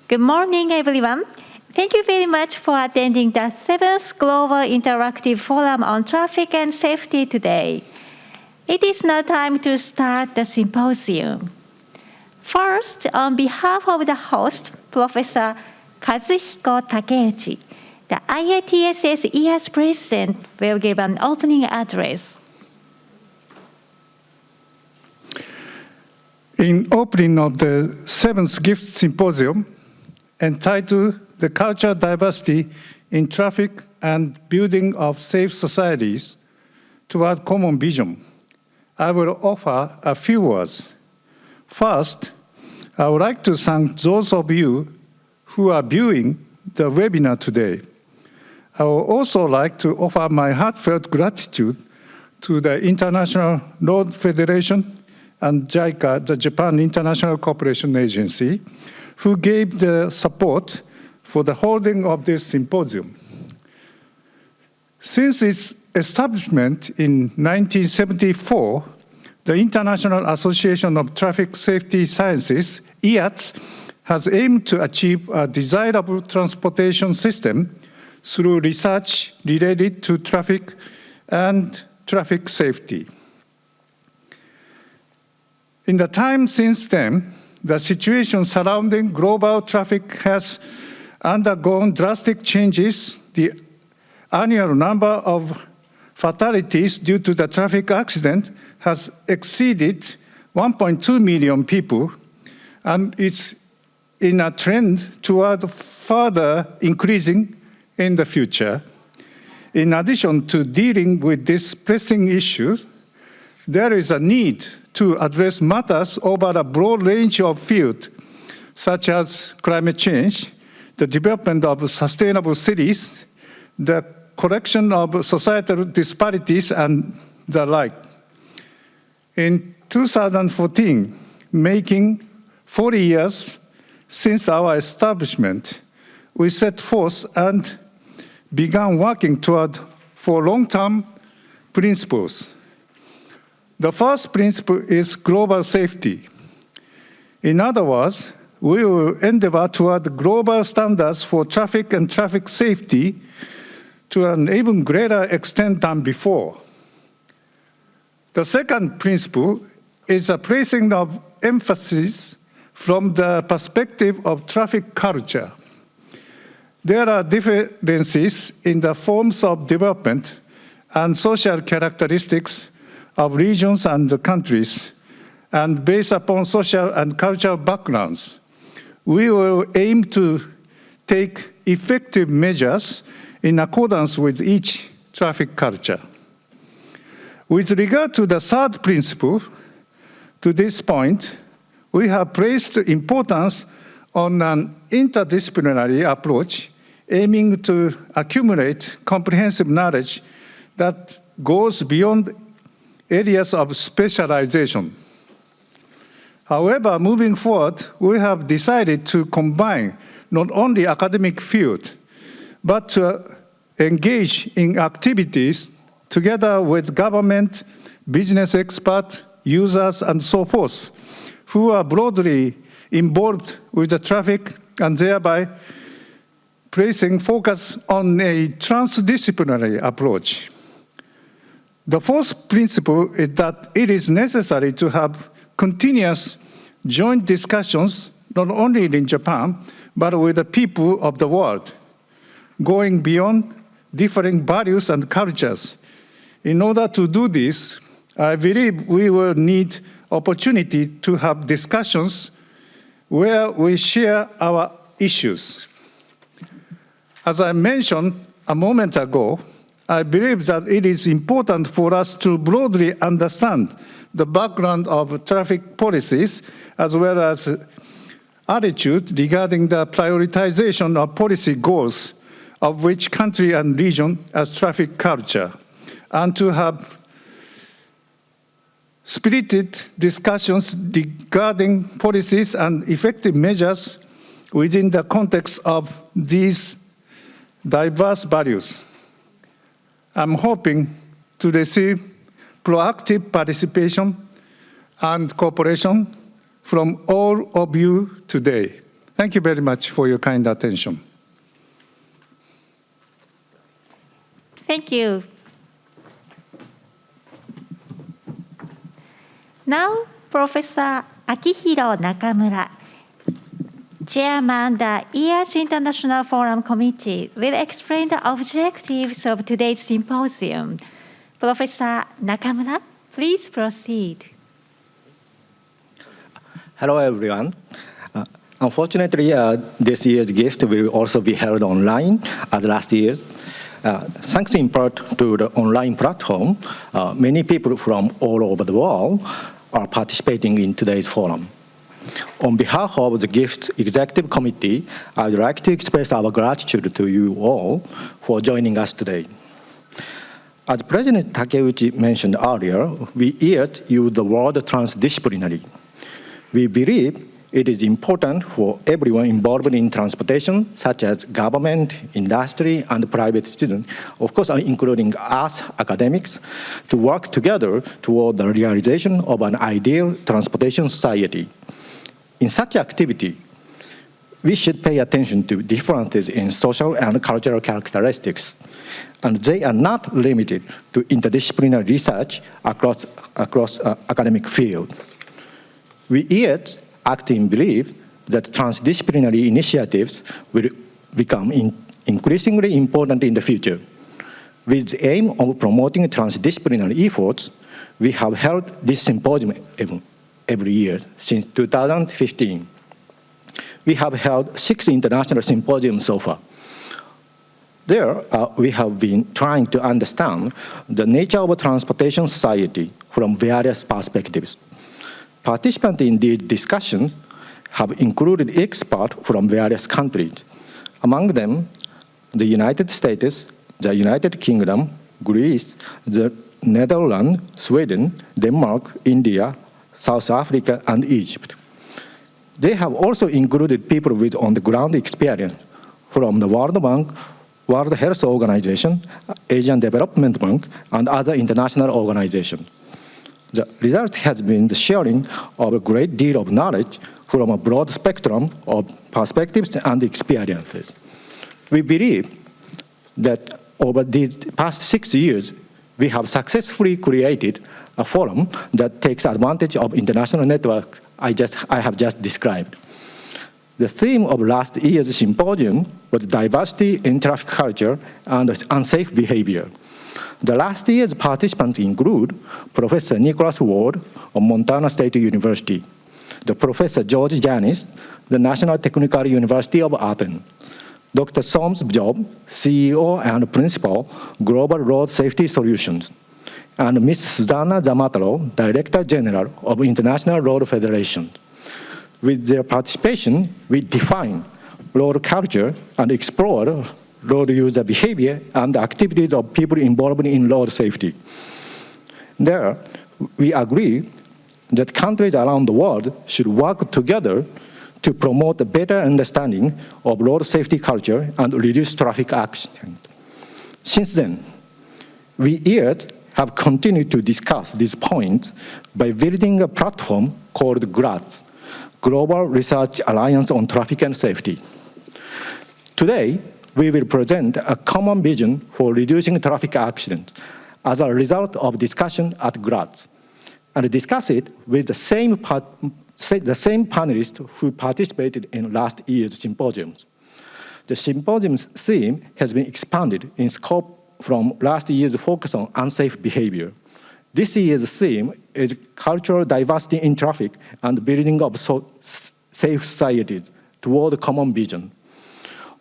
Good morning, everyone. Thank you very much for attending the 7th Global Interactive Forum on Traffic and Safety today. It is now time to start the symposium. First, on behalf of the host, Professor Kazuhiko Takeuchi, the IATSS ES President will give an opening address. In opening of the 7th Gift Symposium, entitled The Cultural Diversity in Traffic and Building of Safe Societies Toward Common Vision, I will offer a few words. First, I would like to thank those of you who are viewing the webinar today. I would also like to offer my heartfelt gratitude to the International Road Federation and JICA, the Japan International Cooperation Agency, who gave the support for the holding of this symposium. Since its establishment in 1974, the International Association of Traffic Safety Sciences, IATS, has aimed to achieve a desirable transportation system through research related to traffic and traffic safety. In the time since then, the situation surrounding global traffic has undergone drastic changes. The annual number of fatalities due to the traffic accident has exceeded 1.2 million people, and it's in a trend toward further increasing in the future. In addition to dealing with this pressing issue, there is a need to address matters over a broad range of fields, such as climate change, the development of sustainable cities, the correction of societal disparities, and the like. In 2014, making 40 years since our establishment, we set forth and began working toward for long-term principles. The first principle is global safety. In other words, we will endeavor toward global standards for traffic and traffic safety to an even greater extent than before. The second principle is a placing of emphasis from the perspective of traffic culture. There are differences in the forms of development and social characteristics of regions and countries, and based upon social and cultural backgrounds, we will aim to take effective measures in accordance with each traffic culture. With regard to the third principle, to this point, we have placed importance on an interdisciplinary approach aiming to accumulate comprehensive knowledge that goes beyond areas of specialization. However, moving forward, we have decided to combine not only academic field, but to engage in activities together with government, business experts, users, and so forth, who are broadly involved with the traffic and thereby placing focus on a transdisciplinary approach. The fourth principle is that it is necessary to have continuous joint discussions, not only in Japan, but with the people of the world, going beyond differing values and cultures. In order to do this, I believe we will need opportunity to have discussions where we share our issues. As I mentioned a moment ago, I believe that it is important for us to broadly understand the background of traffic policies as well as attitude regarding the prioritization of policy goals of which country and region as traffic culture, and to have spirited discussions regarding policies and effective measures within the context of these diverse values. I'm hoping to receive proactive participation and cooperation from all of you today. Thank you very much for your kind attention. Thank you. Now, Professor Akihiro Nakamura, Chairman the IAS International Forum Committee, will explain the objectives of today's symposium. Professor Nakamura, please proceed. Hello, everyone. Unfortunately, this year's gift will also be held online as last year. Thanks in part to the online platform, many people from all over the world are participating in today's forum. On behalf of the GIFT Executive Committee, I would like to express our gratitude to you all for joining us today. As President Takeuchi mentioned earlier, we here use the word transdisciplinary. We believe it is important for everyone involved in transportation, such as government, industry, and private citizens, of course, including us, academics, to work together toward the realization of an ideal transportation society. In such activity, we should pay attention to differences in social and cultural characteristics, and they are not limited to interdisciplinary research across academic field. We yet actively believe that transdisciplinary initiatives will become increasingly important in the future. With the aim of promoting transdisciplinary efforts, we have held this symposium every year since 2015. We have held 6 international symposiums so far. There, we have been trying to understand the nature of a transportation society from various perspectives. Participants in these discussions have included experts from various countries. Among them, the United States, the United Kingdom, Greece, the Netherlands, Sweden, Denmark, India, South Africa, and Egypt. They have also included people with on-the-ground experience from the World Bank, World Health Organization, Asian Development Bank, and other international organizations. The result has been the sharing of a great deal of knowledge from a broad spectrum of perspectives and experiences. We believe that over these past 6 years, we have successfully created a forum that takes advantage of international networks I have just described. The theme of last year's symposium was diversity in traffic culture and unsafe behavior. The last year's participants include Professor Nicholas Wald of Montana State University, the Professor Geroge Yannis, the National Technical University of Athens, Dr. Soms Job, CEO and Principal, Global Road Safety Solutions, and Ms. Susanna Zamataro, Director General of International Road Federation. With their participation, we define road culture and explore road user behavior and the activities of people involved in road safety. There, we agree that countries around the world should work together to promote a better understanding of road safety culture and reduce traffic accidents. Since then, we yet have continued to discuss these points by building a platform called GRATS, Global Research Alliance on Traffic and Safety. Today, we will present a common vision for reducing traffic accidents as a result of discussion at GRATS, and discuss it with the same panelists who participated in last year's symposiums. The symposium's theme has been expanded in scope from last year's focus on unsafe behavior. This year's theme is cultural diversity in traffic and building of safe societies toward a common vision.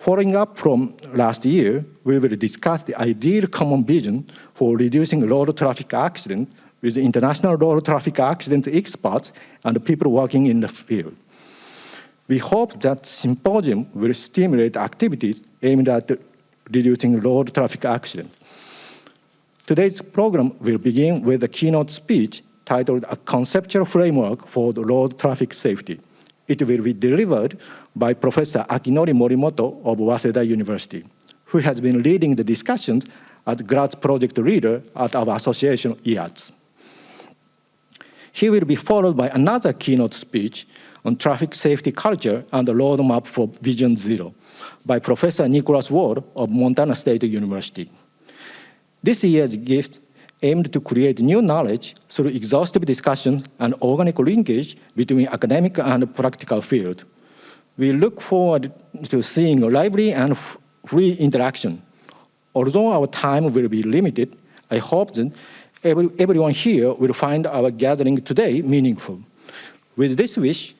Following up from last year, we will discuss the ideal common vision for reducing road traffic accidents with international road traffic accident experts and people working in the field. We hope that symposium will stimulate activities aimed at reducing road traffic accidents. Today's program will begin with a keynote speech titled A Conceptual Framework for the Road Traffic Safety. It will be delivered by Professor Akinori Morimoto of Waseda University, who has been leading the discussions as GRATS project leader at our association, IATS. He will be followed by another keynote speech on Traffic Safety Culture and the Roadmap for Vision Zero by Professor Nicholas Wald of Montana State University. This year's gift aimed to create new knowledge through exhaustive discussion and organic linkage between academic and practical field. We look forward to seeing lively and free interaction. Although our time will be limited, I hope that everyone here will find our gathering today meaningful. With this wish,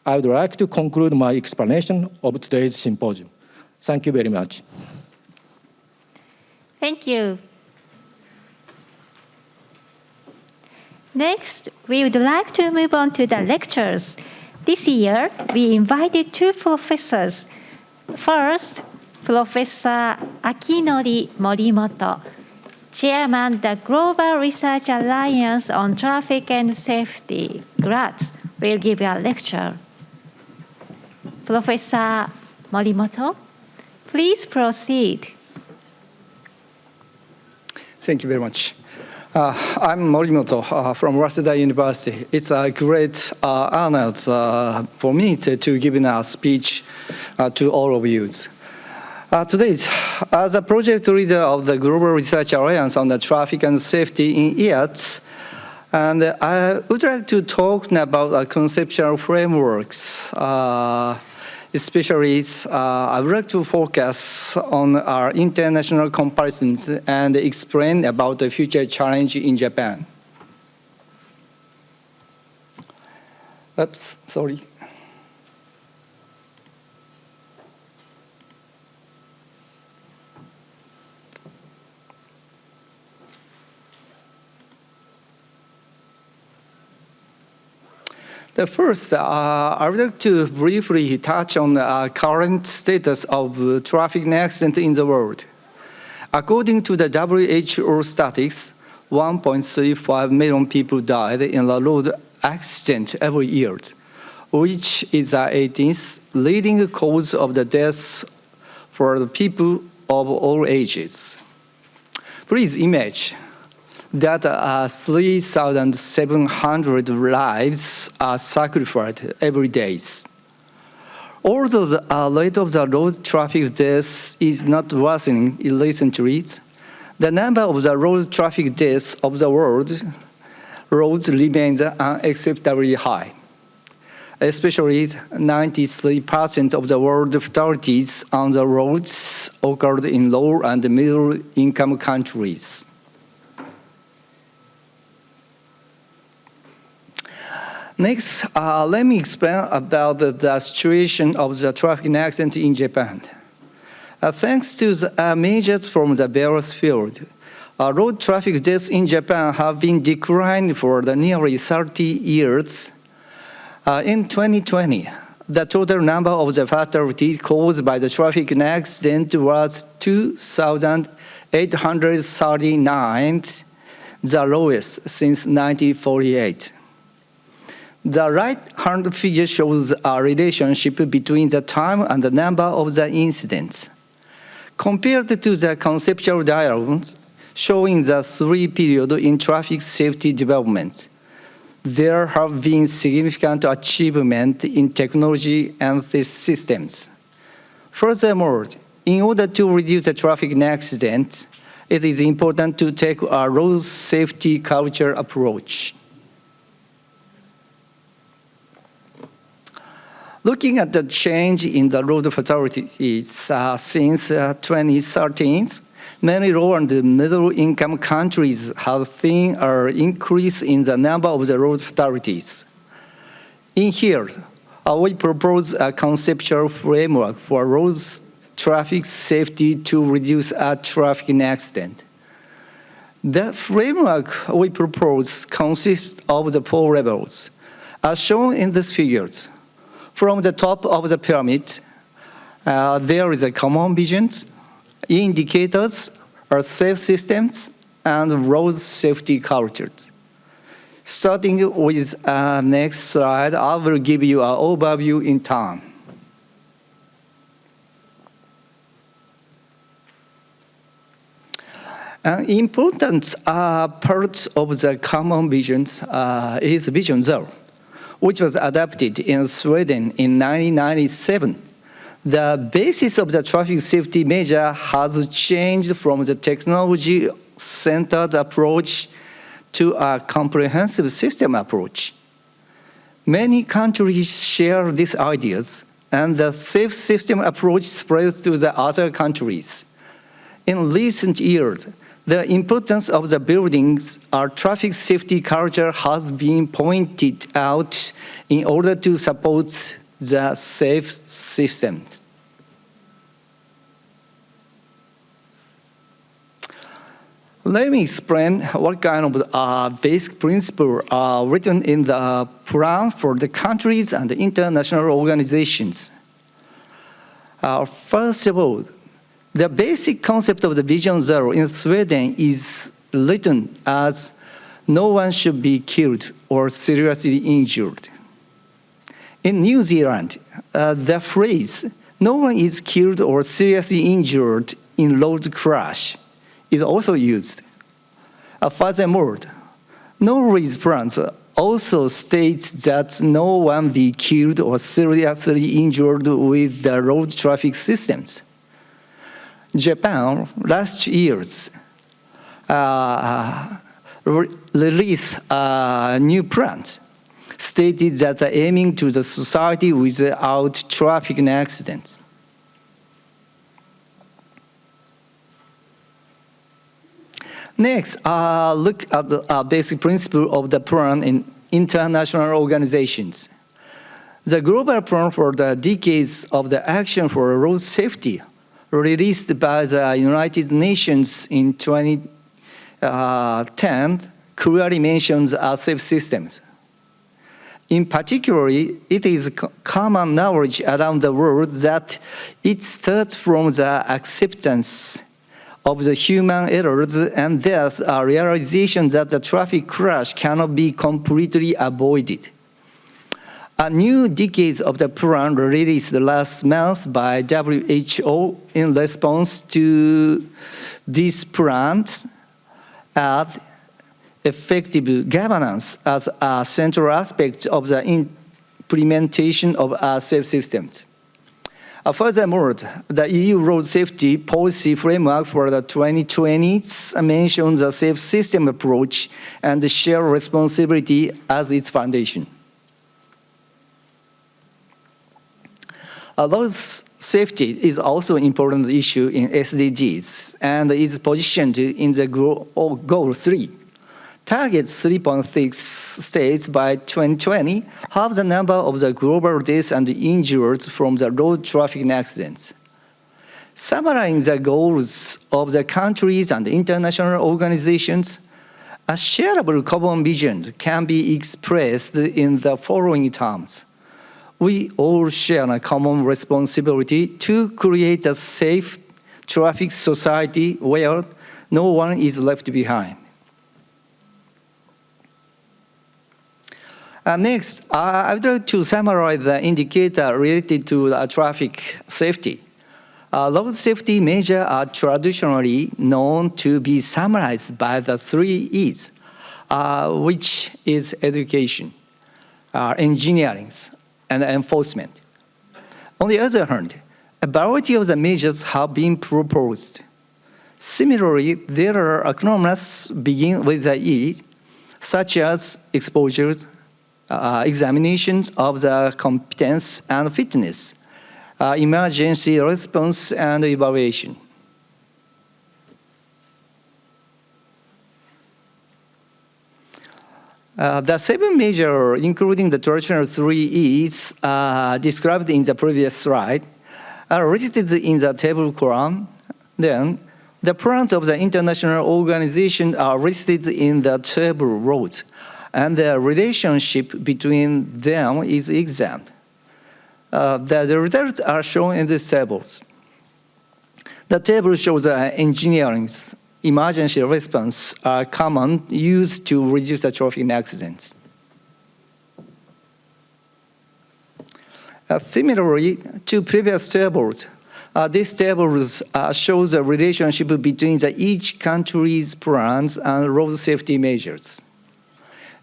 I would like to conclude my explanation of today's symposium. Thank you very much. Thank you. Next, we would like to move on to the lectures. This year, we invited two professors. First, Professor Akinori Morimoto, Chairman of the Global Research Alliance on Traffic and Safety, GRATS, will give a lecture. Professor Morimoto, please proceed. Thank you very much. I'm Morimoto from Waseda University. It's a great honor for me to give a speech to all of you. Today, as a project leader of the Global Research Alliance on the Traffic and Safety in IATS, and I would like to talk about conceptual frameworks. Especially, I would like to focus on our international comparisons and explain about the future challenge in Japan. Oops, sorry. First, I would like to briefly touch on the current status of traffic accidents in the world. According to the WHO statistics, 1.35 million people died in a road accident every year, which is the 18th leading cause of the deaths for the people of all ages. Please imagine that 3,700 lives are sacrificed every day. Although the rate of the road traffic deaths is not worsening in recent years, the number of the road traffic deaths of the world roads remains unacceptably high. Especially 93% of the world fatalities on the roads occurred in low and middle income countries. Next, let me explain about the situation of the traffic accident in Japan. Thanks to the measures from the various fields, road traffic deaths in Japan have been declining for nearly 30 years. In 2020, the total number of the fatalities caused by the traffic accident was 2,839, the lowest since 1948. The right-hand figure shows a relationship between the time and the number of the incidents. Compared to the conceptual diagrams showing the three periods in traffic safety development, there have been significant achievements in technology and systems. Furthermore, in order to reduce the traffic accidents, it is important to take a road safety culture approach. Looking at the change in the road fatalities since 2013, many low and middle income countries have seen an increase in the number of the road fatalities. In here, we propose a conceptual framework for road traffic safety to reduce a traffic accident. The framework we propose consists of the 4 levels, as shown in these figures. From the top of the pyramid, there is a common vision, indicators, safe systems, and road safety cultures. Starting with next slide, I will give you an overview in turn. An important part of the common vision is Vision Zero, which was adopted in Sweden in 1997. The basis of the traffic safety measure has changed from the technology-centered approach to a comprehensive system approach. Many countries share these ideas, and the safe system approach spreads to the other countries. In recent years, the importance of the building's traffic safety culture has been pointed out in order to support the safe system. Let me explain what kind of basic principles are written in the plan for the countries and the international organizations. First of all, the basic concept of the Vision Zero in Sweden is written as no one should be killed or seriously injured. In New Zealand, the phrase no one is killed or seriously injured in road crash is also used. Furthermore, Norway's plans also states that no one be killed or seriously injured with the road traffic systems. Japan last year released a new plan stated that aiming to the society without traffic accidents. Next, look at the basic principle of the plan in international organizations. The global plan for the decades of the action for road safety, released by the United Nations in 2010, clearly mentions safe systems. In particular, it is common knowledge around the world that it starts from the acceptance of the human errors, and there's a realization that the traffic crash cannot be completely avoided. A new decade of the plan released last month by WHO in response to this plan add effective governance as a central aspect of the implementation of safe systems. Furthermore, the EU Road Safety Policy Framework for the 2020s mentions a safe system approach and shared responsibility as its foundation. Road safety is also an important issue in SDGs and is positioned in the Goal 3. Target 3.6 states by 2020 have the number of the global deaths and injuries from the road traffic accidents. Summarizing the goals of the countries and international organizations, a shareable common vision can be expressed in the following terms. We all share a common responsibility to create a safe traffic society where no one is left behind. Next, I would like to summarize the indicator related to traffic safety. Road safety measures are traditionally known to be summarized by the 3 E's, which is education, engineering, and enforcement. On the other hand, a variety of the measures have been proposed. Similarly, there are acronyms begin with the E, such as exposures, examinations of the competence and fitness, emergency response and evaluation. The 7 measures, including the traditional 3 E's described in the previous slide, are listed in the table column. Then, the plans of the international organization are listed in the table rows, and the relationship between them is examined. The results are shown in these tables. The table shows engineering, emergency response are common used to reduce the traffic accidents. Similarly to previous tables, these tables show the relationship between each country's plans and road safety measures.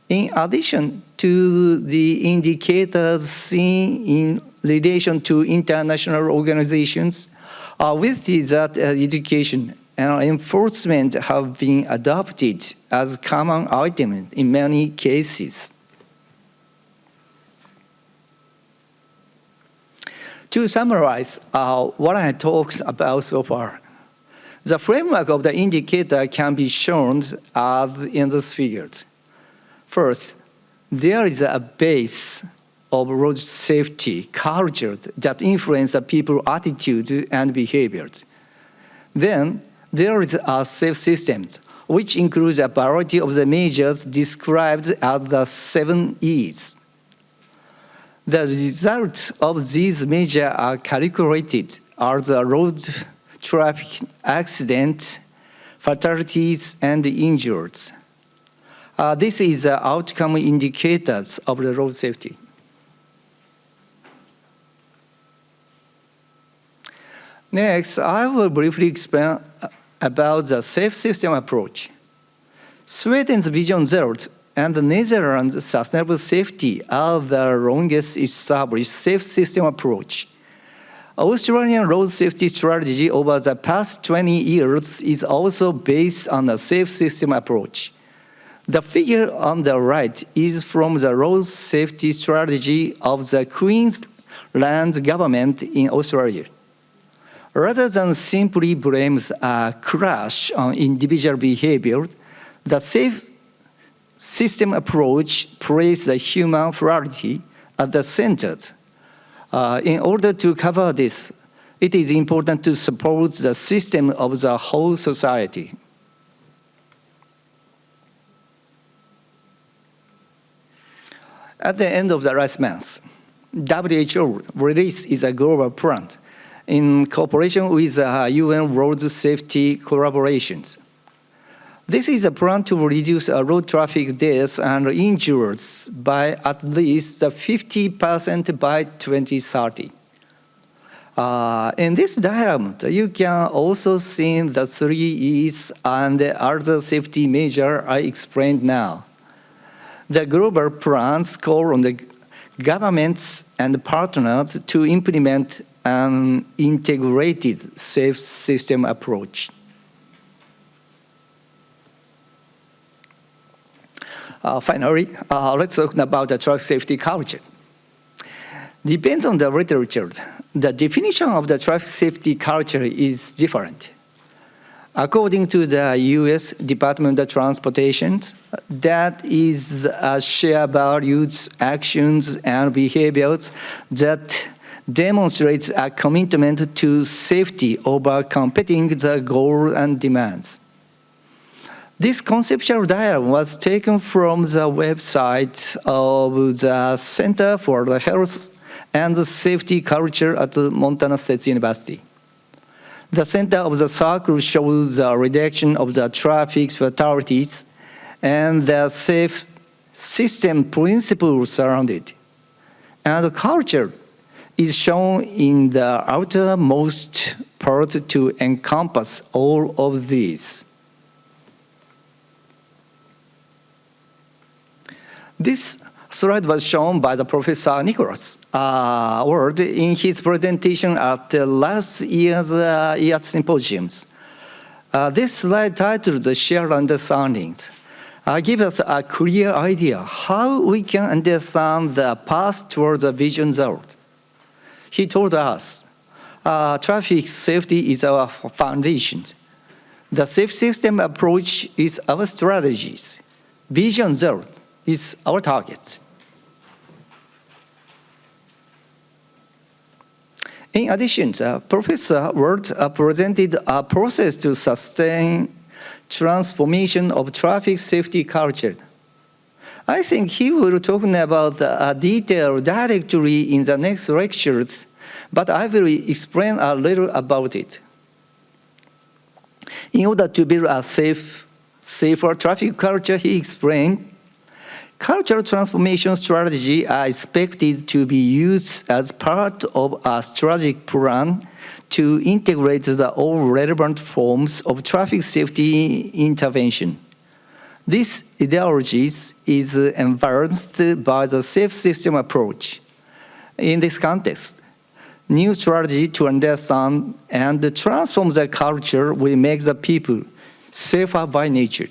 In addition to the indicators seen in relation to international organizations, with that education and enforcement have been adopted as common items in many cases. To summarize what I talked about so far, the framework of the indicator can be shown as in this figure. First, there is a base of road safety culture that influences people's attitudes and behaviors. Then, there is a safe system, which includes a variety of the measures described as the 7 E's. The results of these measures are calculated as the road traffic accidents, fatalities, and injuries. This is the outcome indicators of the road safety. Next, I will briefly explain about the safe system approach. Sweden's Vision Zero and the Netherlands' Sustainable Safety are the longest established safe system approach. Australian road safety strategy over the past 20 years is also based on a safe system approach. The figure on the right is from the road safety strategy of the Queensland government in Australia. Rather than simply blame a crash on individual behavior, the safe system approach places the human priority at the center. In order to cover this, it is important to support the system of the whole society. At the end of the last month, WHO released its global plan in cooperation with UN Road Safety Collaborations. This is a plan to reduce road traffic deaths and injuries by at least 50% by 2030. In this diagram, you can also see the 3 E's and the other safety measures I explained now. The global plans call on the governments and partners to implement an integrated safe system approach. Finally, let's talk about the traffic safety culture. Depends on the literature. The definition of the traffic safety culture is different. According to the U.S. Department of Transportation, that is shared values, actions, and behaviors that demonstrates a commitment to safety over competing the goals and demands. This conceptual diagram was taken from the website of the Center for the Health and Safety Culture at Montana State University. The center of the circle shows the reduction of the traffic fatalities and the safe system principles surrounded. And the culture is shown in the outermost part to encompass all of these. This slide was shown by the Professor Nicholas Wald in his presentation at last year's symposiums. This slide titled "The Shared Understandings" gives us a clear idea how we can understand the path towards the vision zero. He told us, traffic safety is our foundation. The safe system approach is our strategies. Vision zero is our target. In addition, Professor Wald presented a process to sustain transformation of traffic safety culture. I think he will talk about the detail directly in the next lectures, but I will explain a little about it. In order to build a safer traffic culture, he explained, cultural transformation strategies are expected to be used as part of a strategic plan to integrate all relevant forms of traffic safety intervention. This ideology is enhanced by the safe system approach. In this context, new strategy to understand and transform the culture will make the people safer by nature,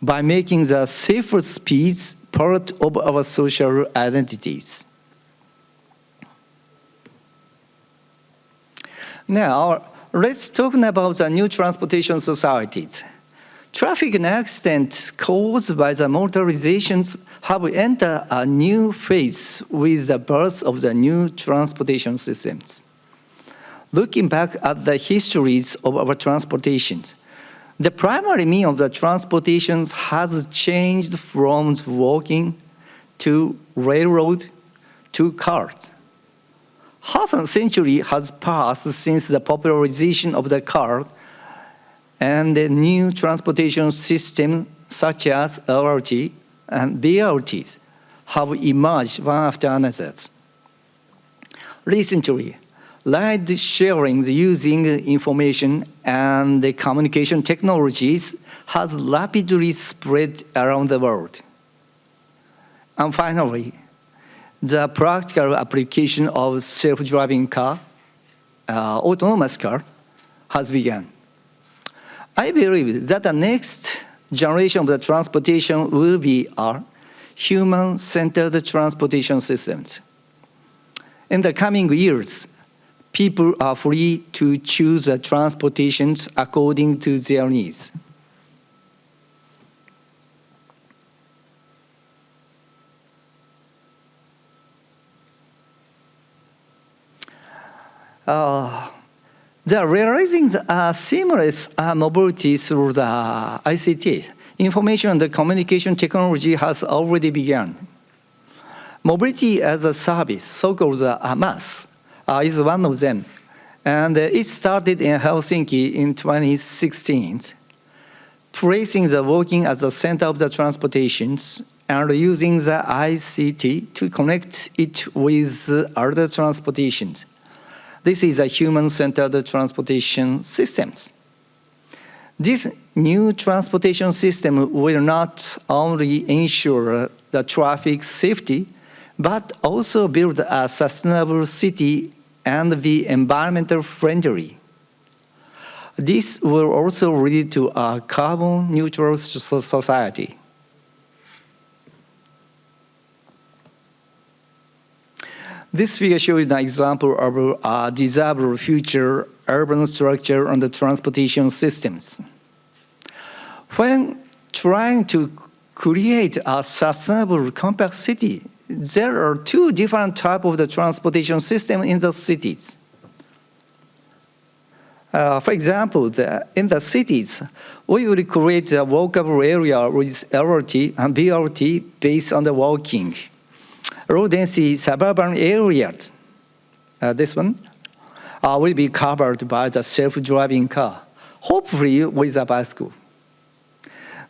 by making the safer speeds part of our social identities. Now, let's talk about the new transportation societies. Traffic accidents caused by the motorizations have entered a new phase with the birth of the new transportation systems. Looking back at the histories of our transportations, the primary means of the transportations has changed from walking to railroad to cars. Half a century has passed since the popularization of the car, and the new transportation systems such as LRT and BRTs have emerged one after another. Recently, ride sharing using information and the communication technologies has rapidly spread around the world. And finally, the practical application of self-driving car, autonomous car, has begun. I believe that the next generation of the transportation will be our human-centered transportation systems. In the coming years, people are free to choose the transportations according to their needs. They're realizing seamless mobility through the ICT. Information and communication technology has already begun. Mobility as a service, so-called MaaS, is one of them. And it started in Helsinki in 2016, placing the walking at the center of the transportations and using the ICT to connect it with other transportations. This is a human-centered transportation systems. This new transportation system will not only ensure the traffic safety, but also build a sustainable city and be environmental friendly. This will also lead to a carbon neutral society. This figure shows an example of a desirable future urban structure and the transportation systems. When trying to create a sustainable compact city, there are two different types of the transportation system in the cities. For example, in the cities, we will create a walkable area with LRT and BRT based on the walking. Low-density suburban areas, this one, will be covered by the self-driving car, hopefully with a bicycle.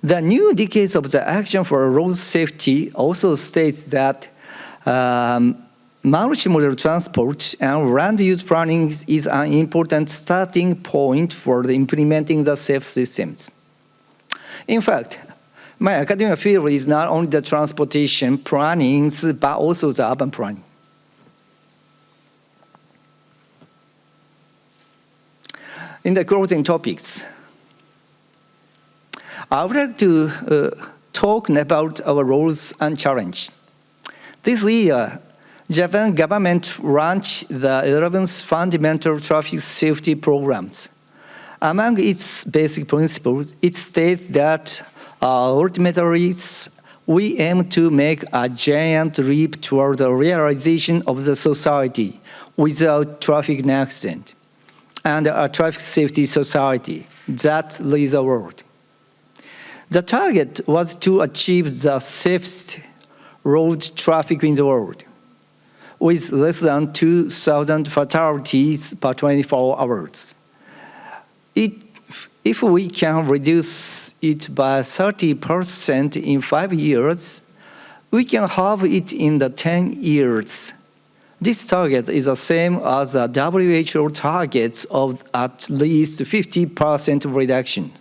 The new decades of the action for road safety also states that multimodal transport and land use planning is an important starting point for implementing the safe systems. In fact, my academic field is not only the transportation planning, but also the urban planning. In the closing topics, I would like to talk about our roles and challenges. This year, Japan government launched the 11th Fundamental Traffic Safety Programs. Among its basic principles, it states that ultimately, we aim to make a giant leap toward the realization of the society without traffic accident and a traffic safety society that leads the world. The target was to achieve the safest road traffic in the world, with less than 2,000 fatalities per 24 hours. If we can reduce it by 30% in 5 years, we can have it in the 10 years. This target is the same as the WHO targets of at least 50% reduction.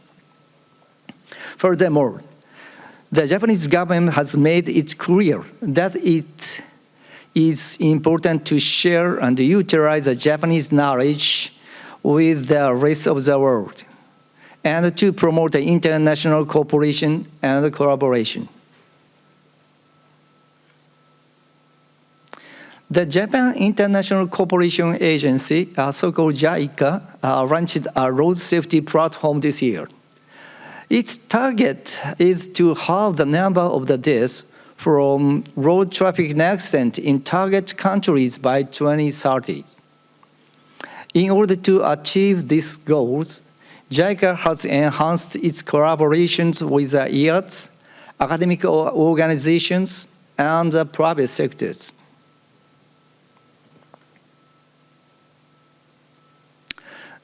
Furthermore, The Japanese government has made it clear that it is important to share and utilize the Japanese knowledge with the rest of the world, and to promote the international cooperation and collaboration. The Japan International Cooperation Agency, so-called JICA, launched a road safety platform this year. Its target is to halve the number of the deaths from road traffic accidents in target countries by 2030. In order to achieve these goals, JICA has enhanced its collaborations with the IATs, academic organizations, and the private sectors.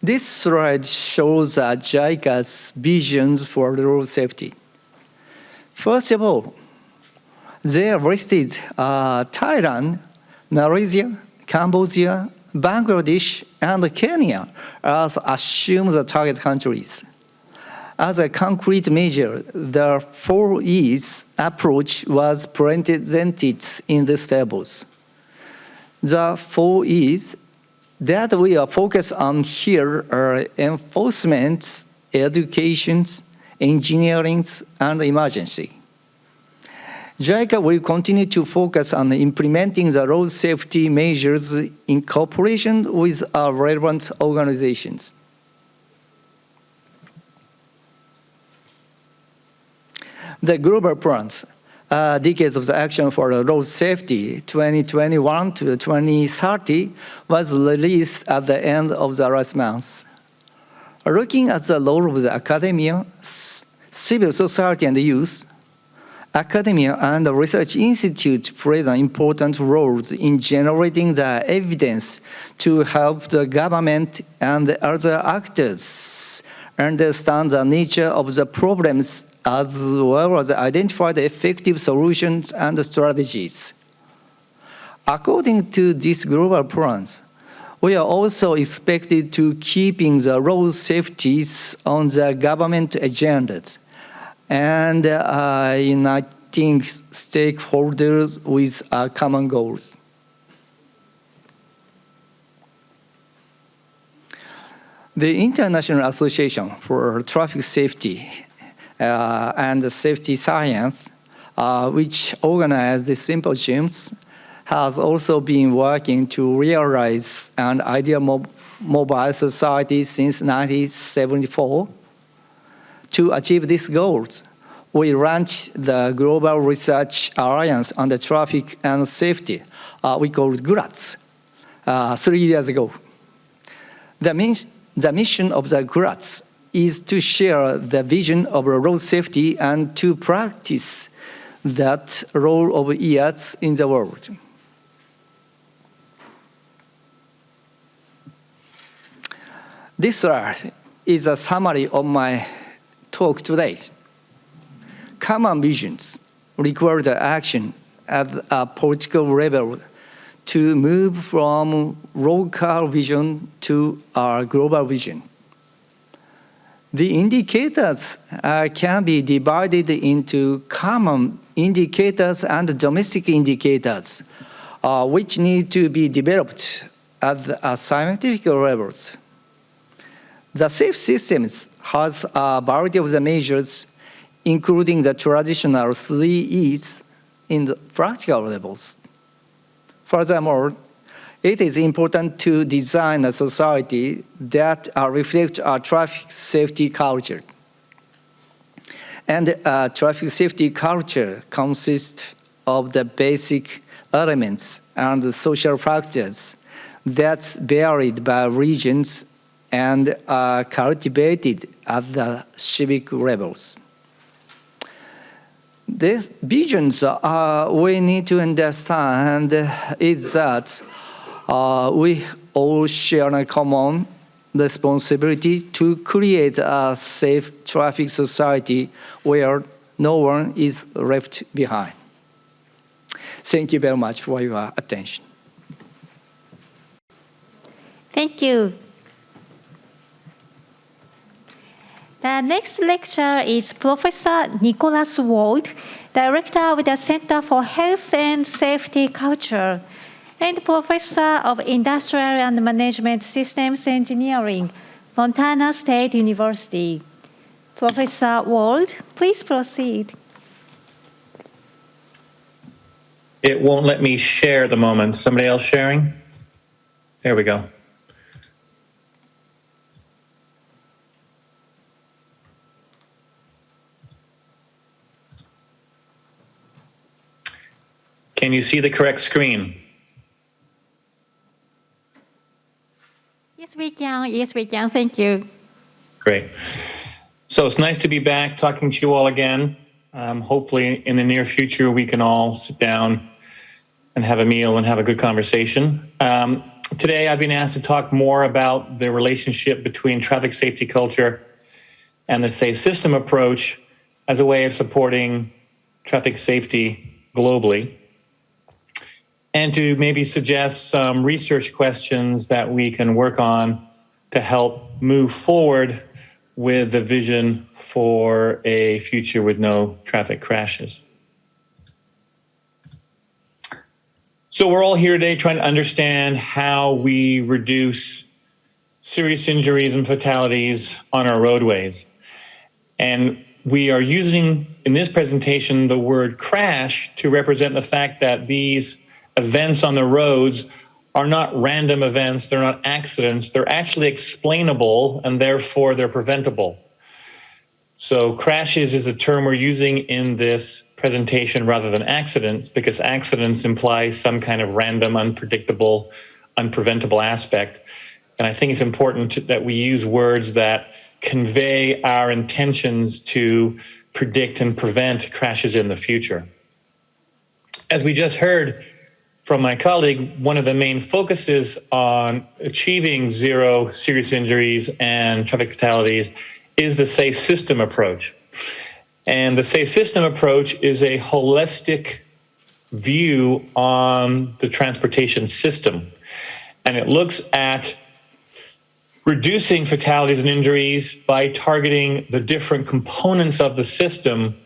This slide shows JICA's visions for road safety. First of all, they listed Thailand, Malaysia, Cambodia, Bangladesh, and Kenya as assumed target countries. As a concrete measure, the 4Es approach was presented in these tables. The 4Es that we are focused on here are enforcement, education, engineering, and emergency. JICA will continue to focus on implementing the road safety measures in cooperation with our relevant organizations. The global plans, Decades of the Action for Road Safety 2021 to 2030, was released at the end of the last month. Looking at the role of the academia, civil society, and youth, academia and the research institute played an important role in generating the evidence to help the government and the other actors understand the nature of the problems as well as identify the effective solutions and strategies. According to these global plans, we are also expected to keeping the road safeties on the government agendas and uniting stakeholders with common goals. The International Association for Traffic Safety and Safety Science, which organized the symposiums, has also been working to realize an ideal mobile society since 1974. To achieve these goals, we launched the Global Research Alliance on the Traffic and Safety, we call it GRATS, 3 years ago. The mission of the GRATS is to share the vision of road safety and to practice that role of IATs in the world. This slide is a summary of my talk today. Common visions require the action at a political level to move from local vision to our global vision. The indicators can be divided into common indicators and domestic indicators, which need to be developed at a scientific levels. The safe systems has a variety of the measures, including the traditional 3Es in the practical levels. Furthermore, it is important to design a society that reflects our traffic safety culture. And traffic safety culture consists of the basic elements and the social factors that's varied by regions and are cultivated at the civic levels. The visions we need to understand is that we all share a common responsibility to create a safe traffic society where no one is left behind. Thank you very much for your attention. Thank you. The next lecturer is Professor Nicholas Wald, Director of the Center for Health and Safety Culture, and Professor of Industrial and Management Systems Engineering, Fontana State University. Professor Wald, please proceed. It won't let me share at the moment. Somebody else sharing? There we go. Can you see the correct screen? Yes, we can. Yes, we can. Thank you. Great. So it's nice to be back talking to you all again. Hopefully in the near future, we can all sit down and have a meal and have a good conversation. Today, I've been asked to talk more about the relationship between traffic safety culture and the safe system approach as a way of supporting traffic safety globally, and to maybe suggest some research questions that we can work on to help move forward with the vision for a future with no traffic crashes. So we're all here today trying to understand how we reduce serious injuries and fatalities on our roadways. And we are using, in this presentation, the word crash to represent the fact that these events on the roads are not random events, they're not accidents, they're actually explainable, and therefore they're preventable. So crashes is a term we're using in this presentation rather than accidents, because accidents imply some kind of random, unpredictable, unpreventable aspect. And I think it's important that we use words that convey our intentions to predict and prevent crashes in the future. As we just heard from my colleague, one of the main focuses on achieving zero serious injuries and traffic fatalities is the safe system approach. And the safe system approach is a holistic view on the transportation system. And it looks at reducing fatalities and injuries by targeting the different components of the system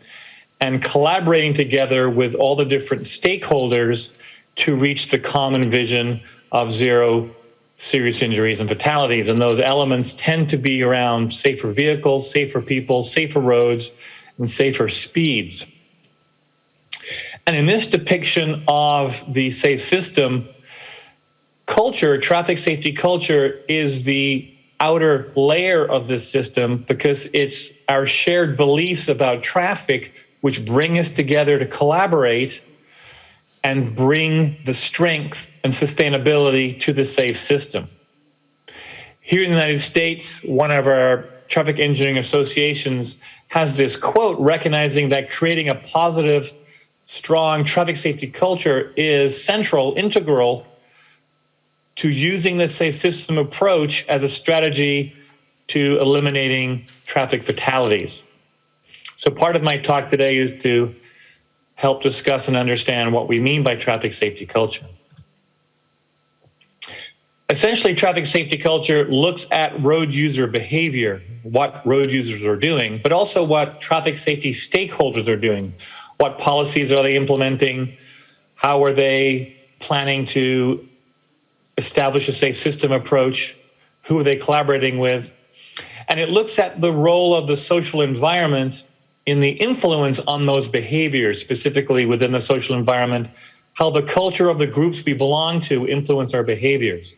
and collaborating together with all the different stakeholders to reach the common vision of zero serious injuries and fatalities. And those elements tend to be around safer vehicles, safer people, safer roads, and safer speeds. And in this depiction of the safe system, culture, traffic safety culture, is the outer layer of this system because it's our shared beliefs about traffic which bring us together to collaborate and bring the strength and sustainability to the safe system. Here in the United States, one of our traffic engineering associations has this quote recognizing that creating a positive, strong traffic safety culture is central, integral to using the safe system approach as a strategy to eliminating traffic fatalities. So part of my talk today is to help discuss and understand what we mean by traffic safety culture. Essentially, traffic safety culture looks at road user behavior, what road users are doing, but also what traffic safety stakeholders are doing. What policies are they implementing? How are they planning to establish a safe system approach? Who are they collaborating with? And it looks at the role of the social environment in the influence on those behaviors, specifically within the social environment, how the culture of the groups we belong to influence our behaviors.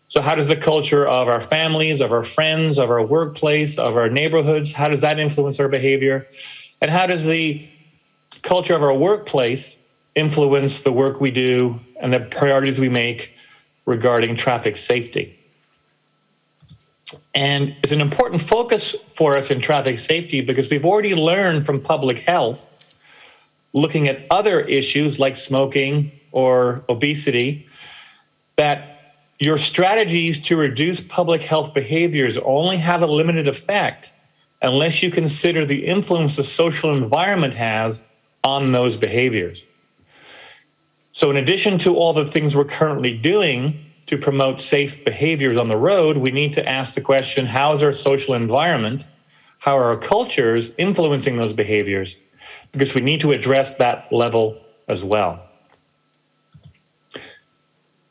So how does the culture of our families, of our friends, of our workplace, of our neighborhoods, how does that influence our behavior? And how does the culture of our workplace influence the work we do and the priorities we make regarding traffic safety? And it's an important focus for us in traffic safety because we've already learned from public health, looking at other issues like smoking or obesity, that your strategies to reduce public health behaviors only have a limited effect unless you consider the influence the social environment has on those behaviors. So in addition to all the things we're currently doing to promote safe behaviors on the road, we need to ask the question, how is our social environment how are our cultures influencing those behaviors, because we need to address that level as well.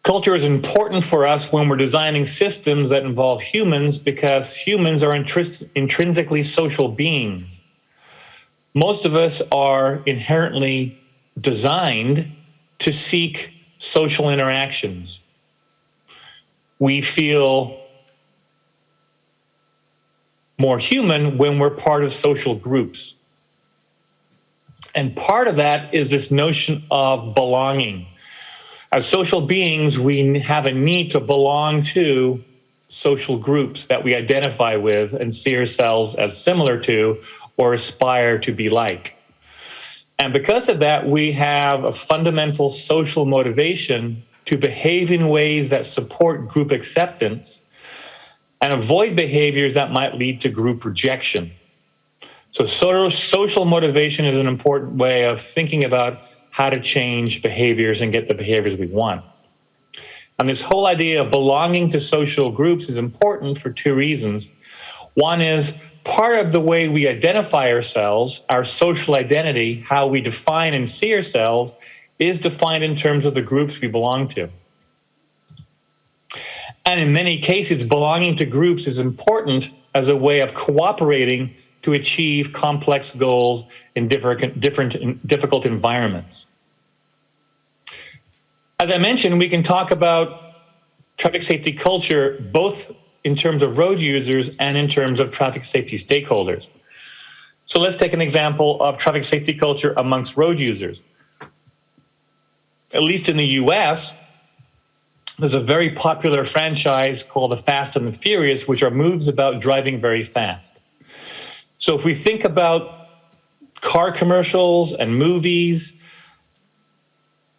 Culture is important for us when we're designing systems that involve humans, because humans are intrinsically social beings. Most of us are inherently designed to seek social interactions. We feel more human when we're part of social groups. And part of that is this notion of belonging. As social beings, we have a need to belong to social groups that we identify with and see ourselves as similar to or aspire to be like. And because of that, we have a fundamental social motivation to behave in ways that support group acceptance and avoid behaviors that might lead to group rejection. So social motivation is an important way of thinking about how to change behaviors and get the behaviors we want. And this whole idea of belonging to social groups is important for two reasons. One is part of the way we identify ourselves, our social identity, how we define and see ourselves, is defined in terms of the groups we belong to. And in many cases, belonging to groups is important as a way of cooperating to achieve complex goals in difficult environments. As I mentioned, we can talk about traffic safety culture both in terms of road users and in terms of traffic safety stakeholders. So let's take an example of traffic safety culture amongst road users. At least in the US, there's a very popular franchise called The Fast and the Furious, which are movies about driving very fast. So if we think about car commercials and movies,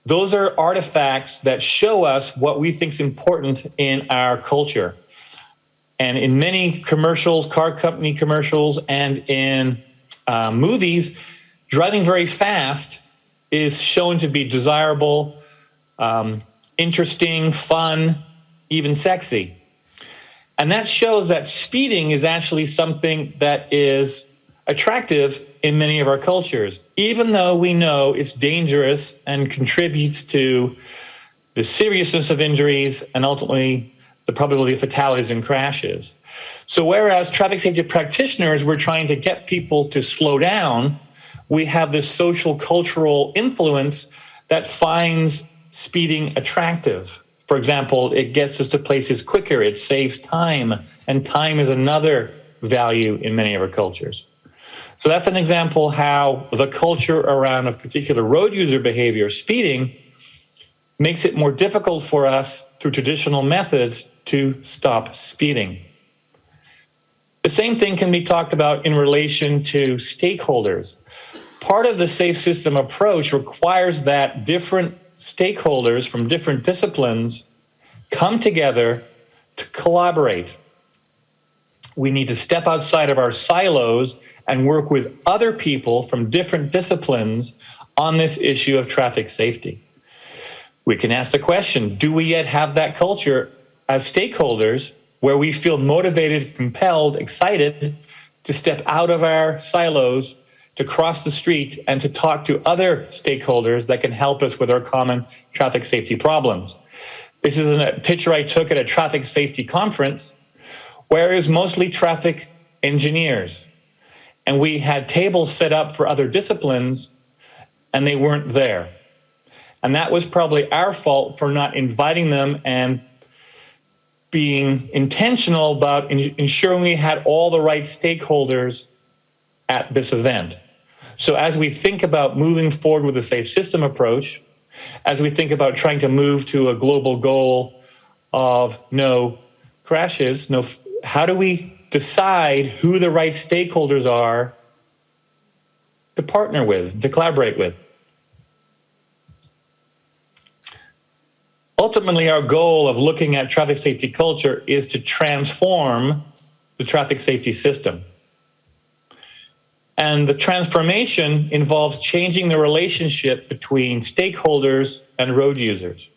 those are artifacts that show us what we think is important in our culture. And in many commercials, car company commercials, and in movies, driving very fast is shown to be desirable, interesting, fun, even sexy. And that shows that speeding is actually something that is attractive in many of our cultures, even though we know it's dangerous and contributes to the seriousness of injuries and ultimately the probability of fatalities and crashes. So whereas traffic safety practitioners were trying to get people to slow down, we have this social cultural influence that finds speeding attractive. For example, it gets us to places quicker, it saves time, and time is another value in many of our cultures. So that's an example how the culture around a particular road user behavior, speeding, makes it more difficult for us through traditional methods to stop speeding. The same thing can be talked about in relation to stakeholders. Part of the safe system approach requires that different stakeholders from different disciplines come together to collaborate. We need to step outside of our silos and work with other people from different disciplines on this issue of traffic safety. We can ask the question, do we yet have that culture as stakeholders where we feel motivated, compelled, excited to step out of our silos, to cross the street and to talk to other stakeholders that can help us with our common traffic safety problems? This is a picture I took at a traffic safety conference where it was mostly traffic engineers. And we had tables set up for other disciplines and they weren't there. And that was probably our fault for not inviting them and being intentional about ensuring we had all the right stakeholders at this event. So as we think about moving forward with the safe system approach, as we think about trying to move to a global goal of no crashes, how do we decide who the right stakeholders are to partner with, to collaborate with? Ultimately, our goal of looking at traffic safety culture is to transform the traffic safety system. And the transformation involves changing the relationship between stakeholders and road users.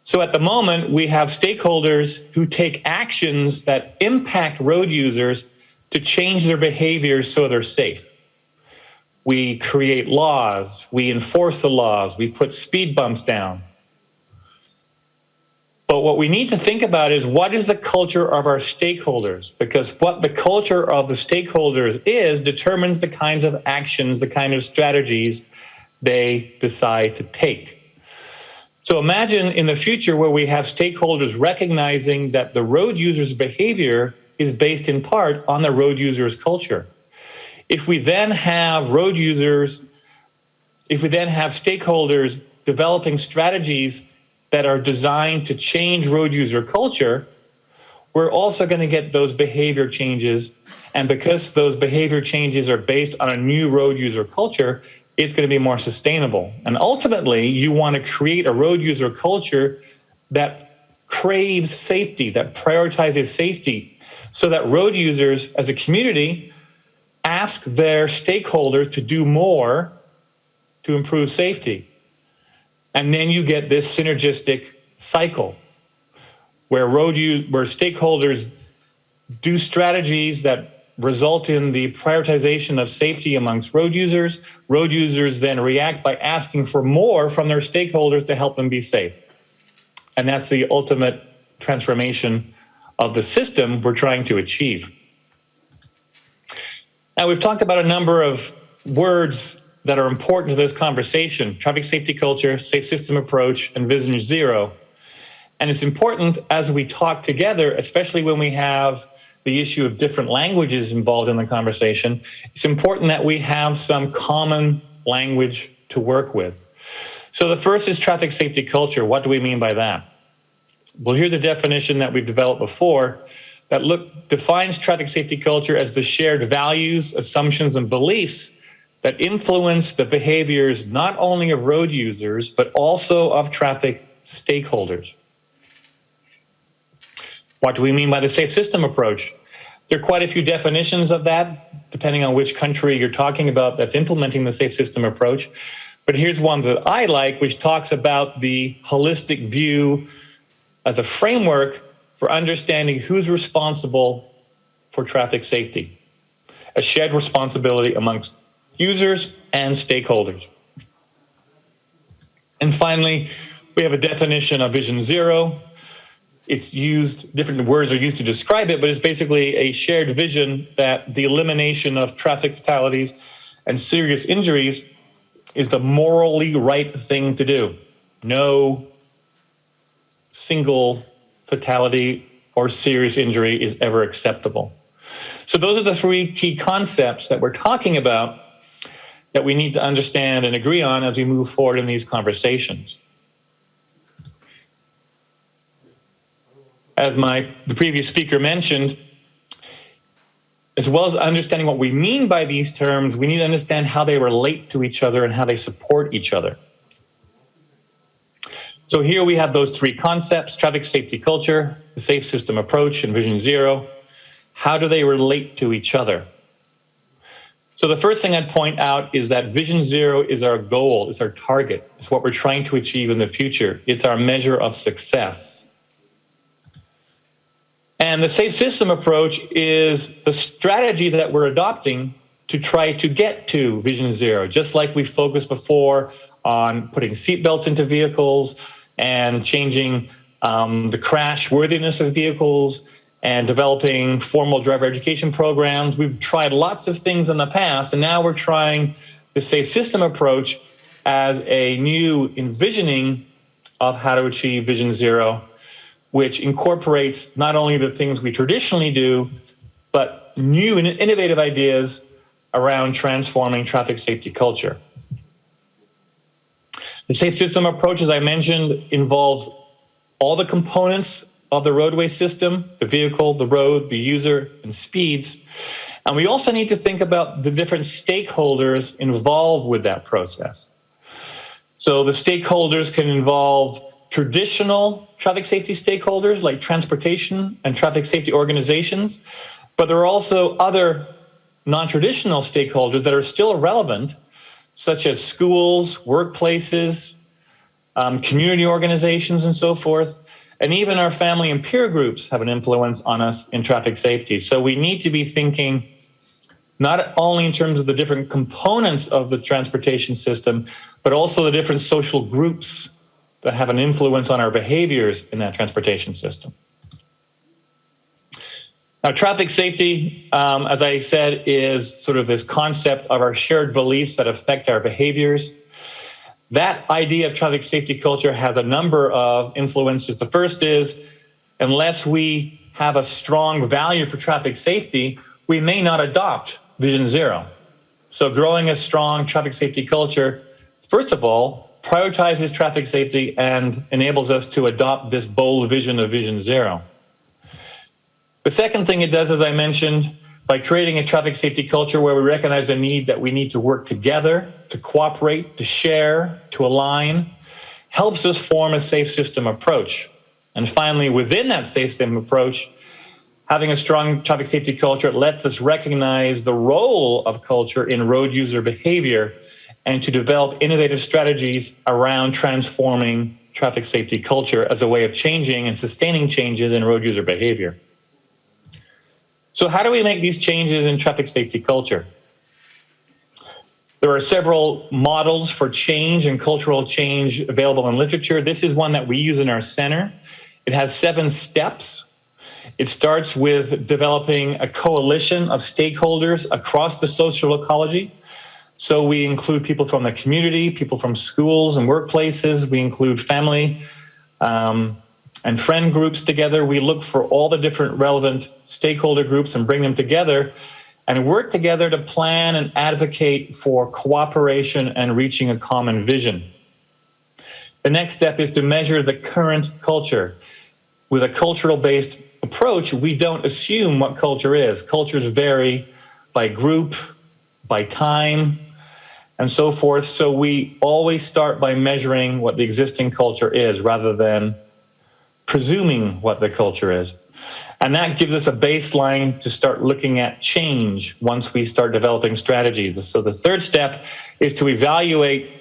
So at the moment, we have stakeholders who take actions that impact road users to change their behavior so they're safe. We create laws, we enforce the laws, we put speed bumps down. But what we need to think about is, what is the culture of our stakeholders? Because what the culture of the stakeholders is determines the kinds of actions, the kind of strategies they decide to take. So imagine in the future where we have stakeholders recognizing that the road users' behavior is based in part on the road users' culture. If we then have stakeholders developing strategies that are designed to change road user culture, we're also going to get those behavior changes. And because those behavior changes are based on a new road user culture, it's going to be more sustainable. And ultimately, you want to create a road user culture that craves safety, that prioritizes safety, so that road users as a community ask their stakeholders to do more to improve safety. And then you get this synergistic cycle where stakeholders do strategies that result in the prioritization of safety amongst road users. Road users then react by asking for more from their stakeholders to help them be safe. And that's the ultimate transformation of the system we're trying to achieve. Now, we've talked about a number of words that are important to this conversation: traffic safety culture, safe system approach, and Vision Zero. And it's important as we talk together, especially when we have the issue of different languages involved in the conversation, it's important that we have some common language to work with. So the first is traffic safety culture. What do we mean by that? Well, here's a definition that we've developed before that defines traffic safety culture as the shared values, assumptions, and beliefs that influence the behaviors not only of road users, but also of traffic stakeholders. What do we mean by the safe system approach? There are quite a few definitions of that, depending on which country you're talking about that's implementing the safe system approach. But here's one that I like, which talks about the holistic view as a framework for understanding who's responsible for traffic safety, a shared responsibility amongst users and stakeholders. And finally, we have a definition of Vision Zero. It's used, different words are used to describe it, but it's basically a shared vision that the elimination of traffic fatalities and serious injuries is the morally right thing to do. No single fatality or serious injury is ever acceptable. So those are the three key concepts that we're talking about that we need to understand and agree on as we move forward in these conversations. As the previous speaker mentioned, as well as understanding what we mean by these terms, we need to understand how they relate to each other and how they support each other. So here we have those three concepts: traffic safety culture, the safe system approach, and Vision Zero. How do they relate to each other? So the first thing I'd point out is that Vision Zero is our goal, it's our target, it's what we're trying to achieve in the future. It's our measure of success. And the safe system approach is the strategy that we're adopting to try to get to Vision Zero, just like we focused before on putting seatbelts into vehicles and changing the crash worthiness of vehicles and developing formal driver education programs. We've tried lots of things in the past, and now we're trying the safe system approach as a new envisioning of how to achieve Vision Zero, which incorporates not only the things we traditionally do, but new and innovative ideas around transforming traffic safety culture. The safe system approach, as I mentioned, involves all the components of the roadway system: the vehicle, the road, the user, and speeds. And we also need to think about the different stakeholders involved with that process. So the stakeholders can involve traditional traffic safety stakeholders like transportation and traffic safety organizations, but there are also other non-traditional stakeholders that are still relevant, such as schools, workplaces, community organizations, and so forth. And even our family and peer groups have an influence on us in traffic safety. So we need to be thinking not only in terms of the different components of the transportation system, but also the different social groups that have an influence on our behaviors in that transportation system. Now, traffic safety, as I said, is sort of this concept of our shared beliefs that affect our behaviors. That idea of traffic safety culture has a number of influences. The first is, unless we have a strong value for traffic safety, we may not adopt Vision Zero. So growing a strong traffic safety culture, first of all, prioritizes traffic safety and enables us to adopt this bold vision of Vision Zero. The second thing it does, as I mentioned, by creating a traffic safety culture where we recognize the need that we need to work together, to cooperate, to share, to align, helps us form a safe system approach. And finally, within that safe system approach, having a strong traffic safety culture lets us recognize the role of culture in road user behavior and to develop innovative strategies around transforming traffic safety culture as a way of changing and sustaining changes in road user behavior. So how do we make these changes in traffic safety culture? There are several models for change and cultural change available in literature. This is one that we use in our center. It has 7 steps. It starts with developing a coalition of stakeholders across the social ecology. So we include people from the community, people from schools and workplaces. We include family and friend groups together. We look for all the different relevant stakeholder groups and bring them together and work together to plan and advocate for cooperation and reaching a common vision. The next step is to measure the current culture. With a cultural-based approach, we don't assume what culture is. Cultures vary by group, by time, and so forth. So we always start by measuring what the existing culture is rather than presuming what the culture is. And that gives us a baseline to start looking at change once we start developing strategies. So the third step is to evaluate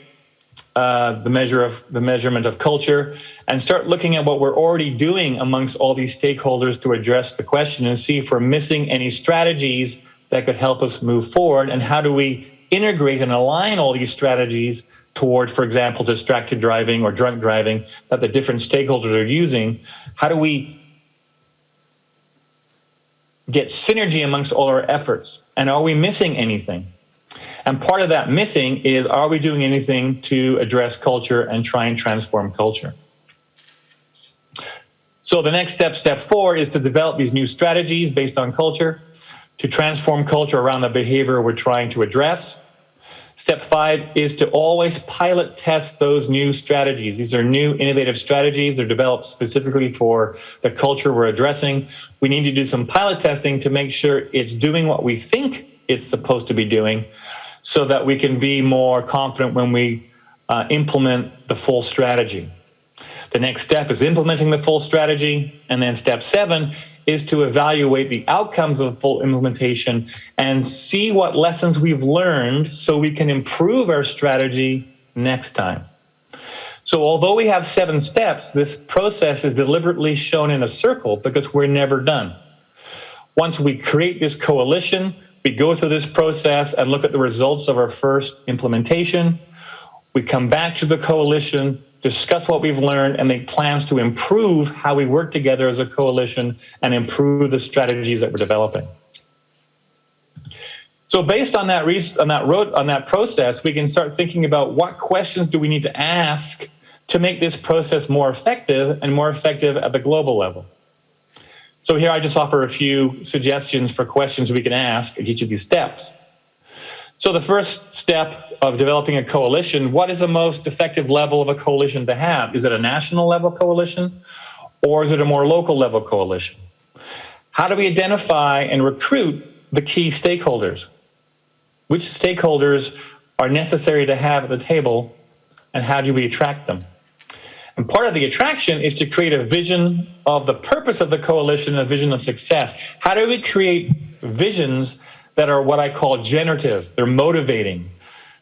the measurement of culture and start looking at what we're already doing amongst all these stakeholders to address the question and see if we're missing any strategies that could help us move forward, and how do we integrate and align all these strategies towards, for example, distracted driving or drunk driving that the different stakeholders are using. How do we get synergy amongst all our efforts? And are we missing anything? And part of that missing is, are we doing anything to address culture and try and transform culture? So the next step, step 4, is to develop these new strategies based on culture to transform culture around the behavior we're trying to address. Step 5 is to always pilot test those new strategies. These are new innovative strategies. They're developed specifically for the culture we're addressing. We need to do some pilot testing to make sure it's doing what we think it's supposed to be doing, so that we can be more confident when we implement the full strategy. The next step is implementing the full strategy. And then step 7 is to evaluate the outcomes of full implementation and see what lessons we've learned so we can improve our strategy next time. So although we have 7 steps, this process is deliberately shown in a circle because we're never done. Once we create this coalition, we go through this process and look at the results of our first implementation. We come back to the coalition, discuss what we've learned, and make plans to improve how we work together as a coalition and improve the strategies that we're developing. So based on that process, we can start thinking about what questions do we need to ask to make this process more effective and more effective at the global level. So here I just offer a few suggestions for questions we can ask at each of these steps. So the first step of developing a coalition, what is the most effective level of a coalition to have? Is it a national level coalition, or is it a more local level coalition? How do we identify and recruit the key stakeholders? Which stakeholders are necessary to have at the table, and how do we attract them? And part of the attraction is to create a vision of the purpose of the coalition, a vision of success. How do we create visions that are what I call generative? They're motivating.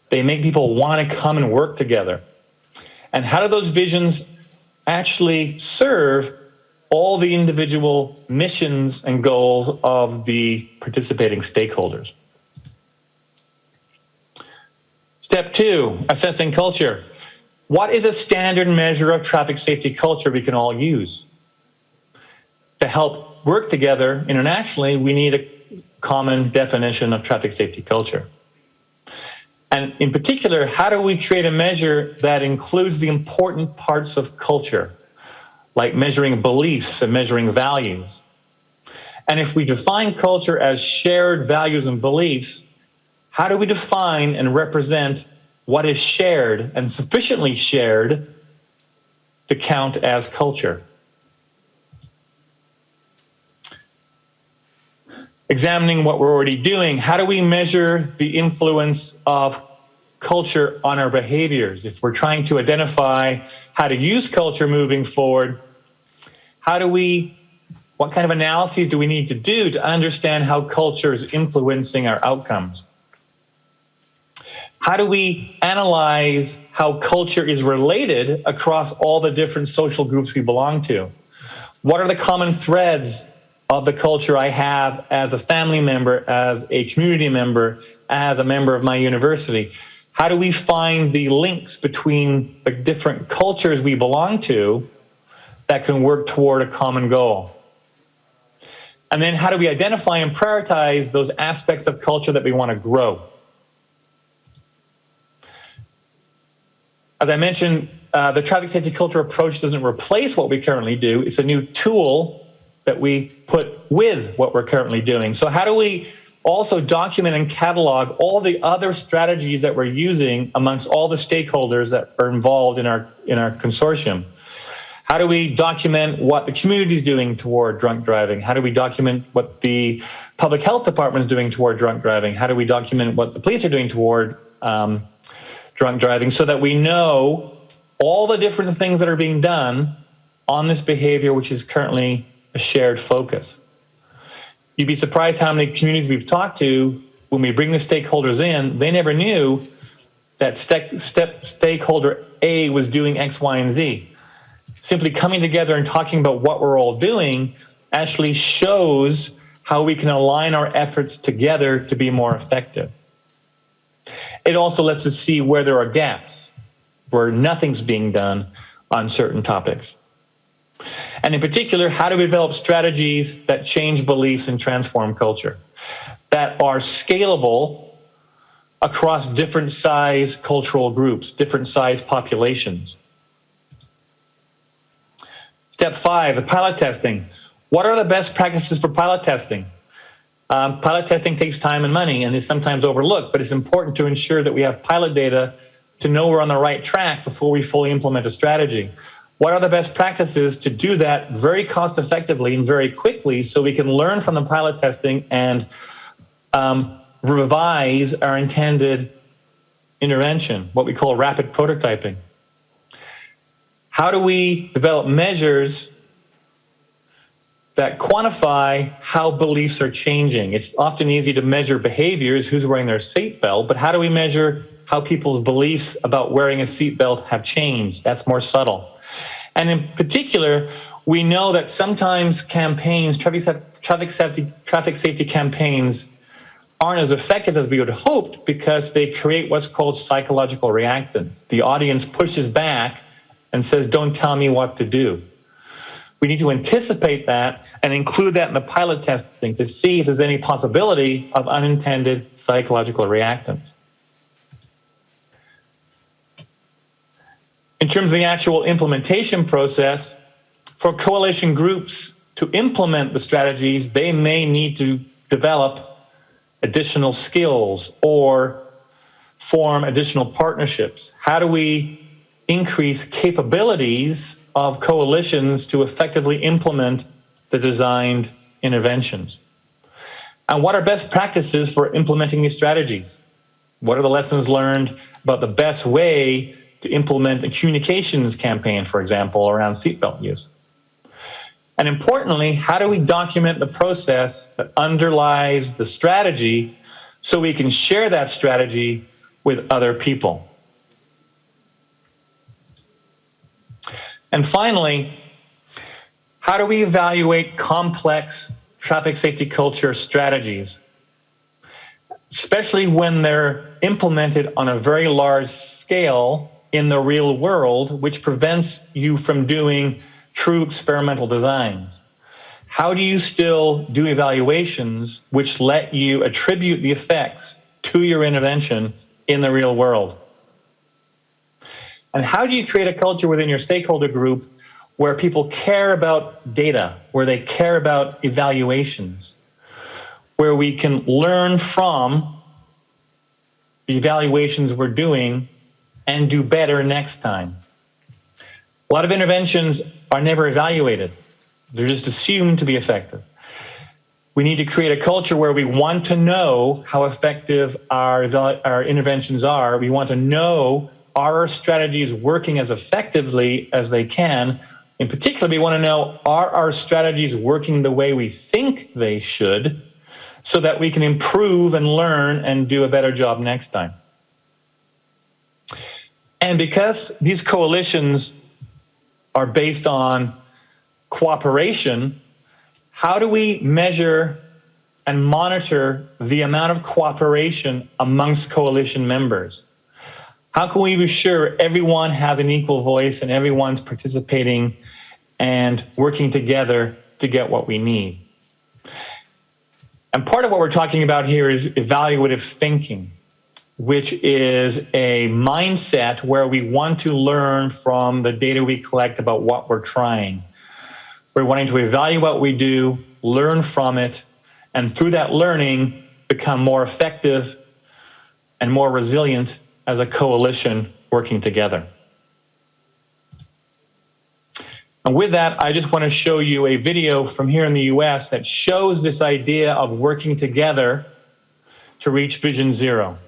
They make people want to come and work together. And how do those visions actually serve all the individual missions and goals of the participating stakeholders. Step 2, assessing culture. What is a standard measure of traffic safety culture we can all use? To help work together internationally, we need a common definition of traffic safety culture. And in particular, how do we create a measure that includes the important parts of culture, like measuring beliefs and measuring values? And if we define culture as shared values and beliefs, how do we define and represent what is shared and sufficiently shared to count as culture? Examining what we're already doing, how do we measure the influence of culture on our behaviors? If we're trying to identify how to use culture moving forward, what kind of analyses do we need to do to understand how culture is influencing our outcomes? How do we analyze how culture is related across all the different social groups we belong to? What are the common threads of the culture I have as a family member, as a community member, as a member of my university? How do we find the links between the different cultures we belong to that can work toward a common goal? And then how do we identify and prioritize those aspects of culture that we want to grow? As I mentioned, the traffic safety culture approach doesn't replace what we currently do. It's a new tool that we put with what we're currently doing. So how do we also document and catalog all the other strategies that we're using amongst all the stakeholders that are involved in our consortium? How do we document what the community is doing toward drunk driving? How do we document what the public health department is doing toward drunk driving? How do we document what the police are doing toward drunk driving, so that we know all the different things that are being done on this behavior, which is currently a shared focus? You'd be surprised how many communities we've talked to, when we bring the stakeholders in, they never knew that stakeholder A was doing X, Y, and Z. Simply coming together and talking about what we're all doing actually shows how we can align our efforts together to be more effective. It also lets us see where there are gaps, where nothing's being done on certain topics. And in particular, how do we develop strategies that change beliefs and transform culture, that are scalable across different size cultural groups, different size populations? Step 5, the pilot testing. What are the best practices for pilot testing? Pilot testing takes time and money and is sometimes overlooked, but it's important to ensure that we have pilot data to know we're on the right track before we fully implement a strategy. What are the best practices to do that very cost effectively and very quickly, so we can learn from the pilot testing and revise our intended intervention, what we call rapid prototyping? How do we develop measures that quantify how beliefs are changing? It's often easy to measure behaviors, who's wearing their seatbelt, but how do we measure how people's beliefs about wearing a seatbelt have changed? That's more subtle. And in particular, we know that sometimes campaigns, traffic safety campaigns, aren't as effective as we would have hoped, because they create what's called psychological reactance. The audience pushes back and says, "Don't tell me what to do." We need to anticipate that and include that in the pilot testing to see if there's any possibility of unintended psychological reactance. In terms of the actual implementation process, for coalition groups to implement the strategies, they may need to develop additional skills or form additional partnerships. How do we increase capabilities of coalitions to effectively implement the designed interventions? And what are best practices for implementing these strategies? What are the lessons learned about the best way to implement a communications campaign, for example, around seatbelt use? And importantly, how do we document the process that underlies the strategy so we can share that strategy with other people? And finally, How do we evaluate complex traffic safety culture strategies, especially when they're implemented on a very large scale in the real world, which prevents you from doing true experimental designs? How do you still do evaluations which let you attribute the effects to your intervention in the real world? And how do you create a culture within your stakeholder group where people care about data, where they care about evaluations, where we can learn from the evaluations we're doing and do better next time? A lot of interventions are never evaluated. They're just assumed to be effective. We need to create a culture where we want to know how effective our interventions are. We want to know, are our strategies working as effectively as they can? In particular, we want to know, are our strategies working the way we think they should, so that we can improve and learn and do a better job next time? And because these coalitions are based on cooperation, how do we measure and monitor the amount of cooperation amongst coalition members? How can we be sure everyone has an equal voice and everyone's participating and working together to get what we need? And part of what we're talking about here is evaluative thinking, which is a mindset where we want to learn from the data we collect about what we're trying. We're wanting to evaluate what we do, learn from it, and through that learning, become more effective and more resilient as a coalition working together. And with that, I just want to show you a video from here in the US that shows this idea of working together to reach Vision Zero.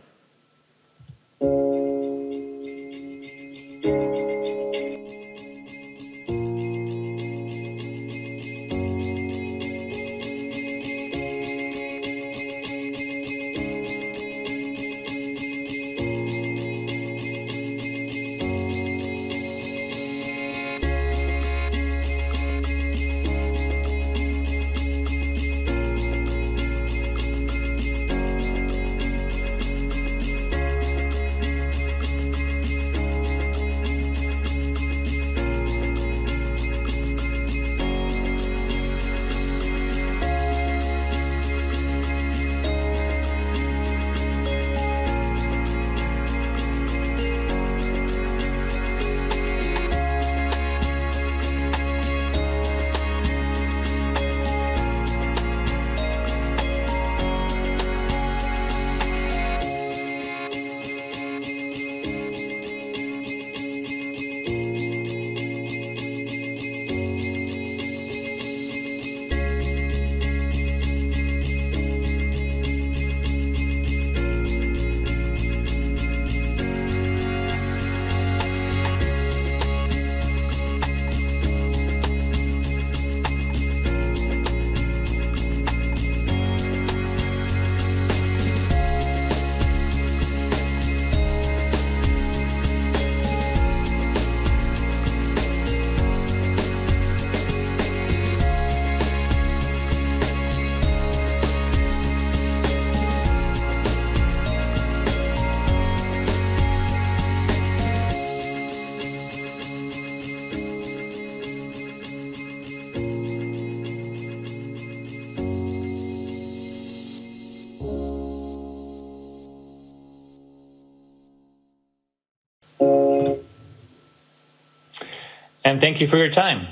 And thank you for your time.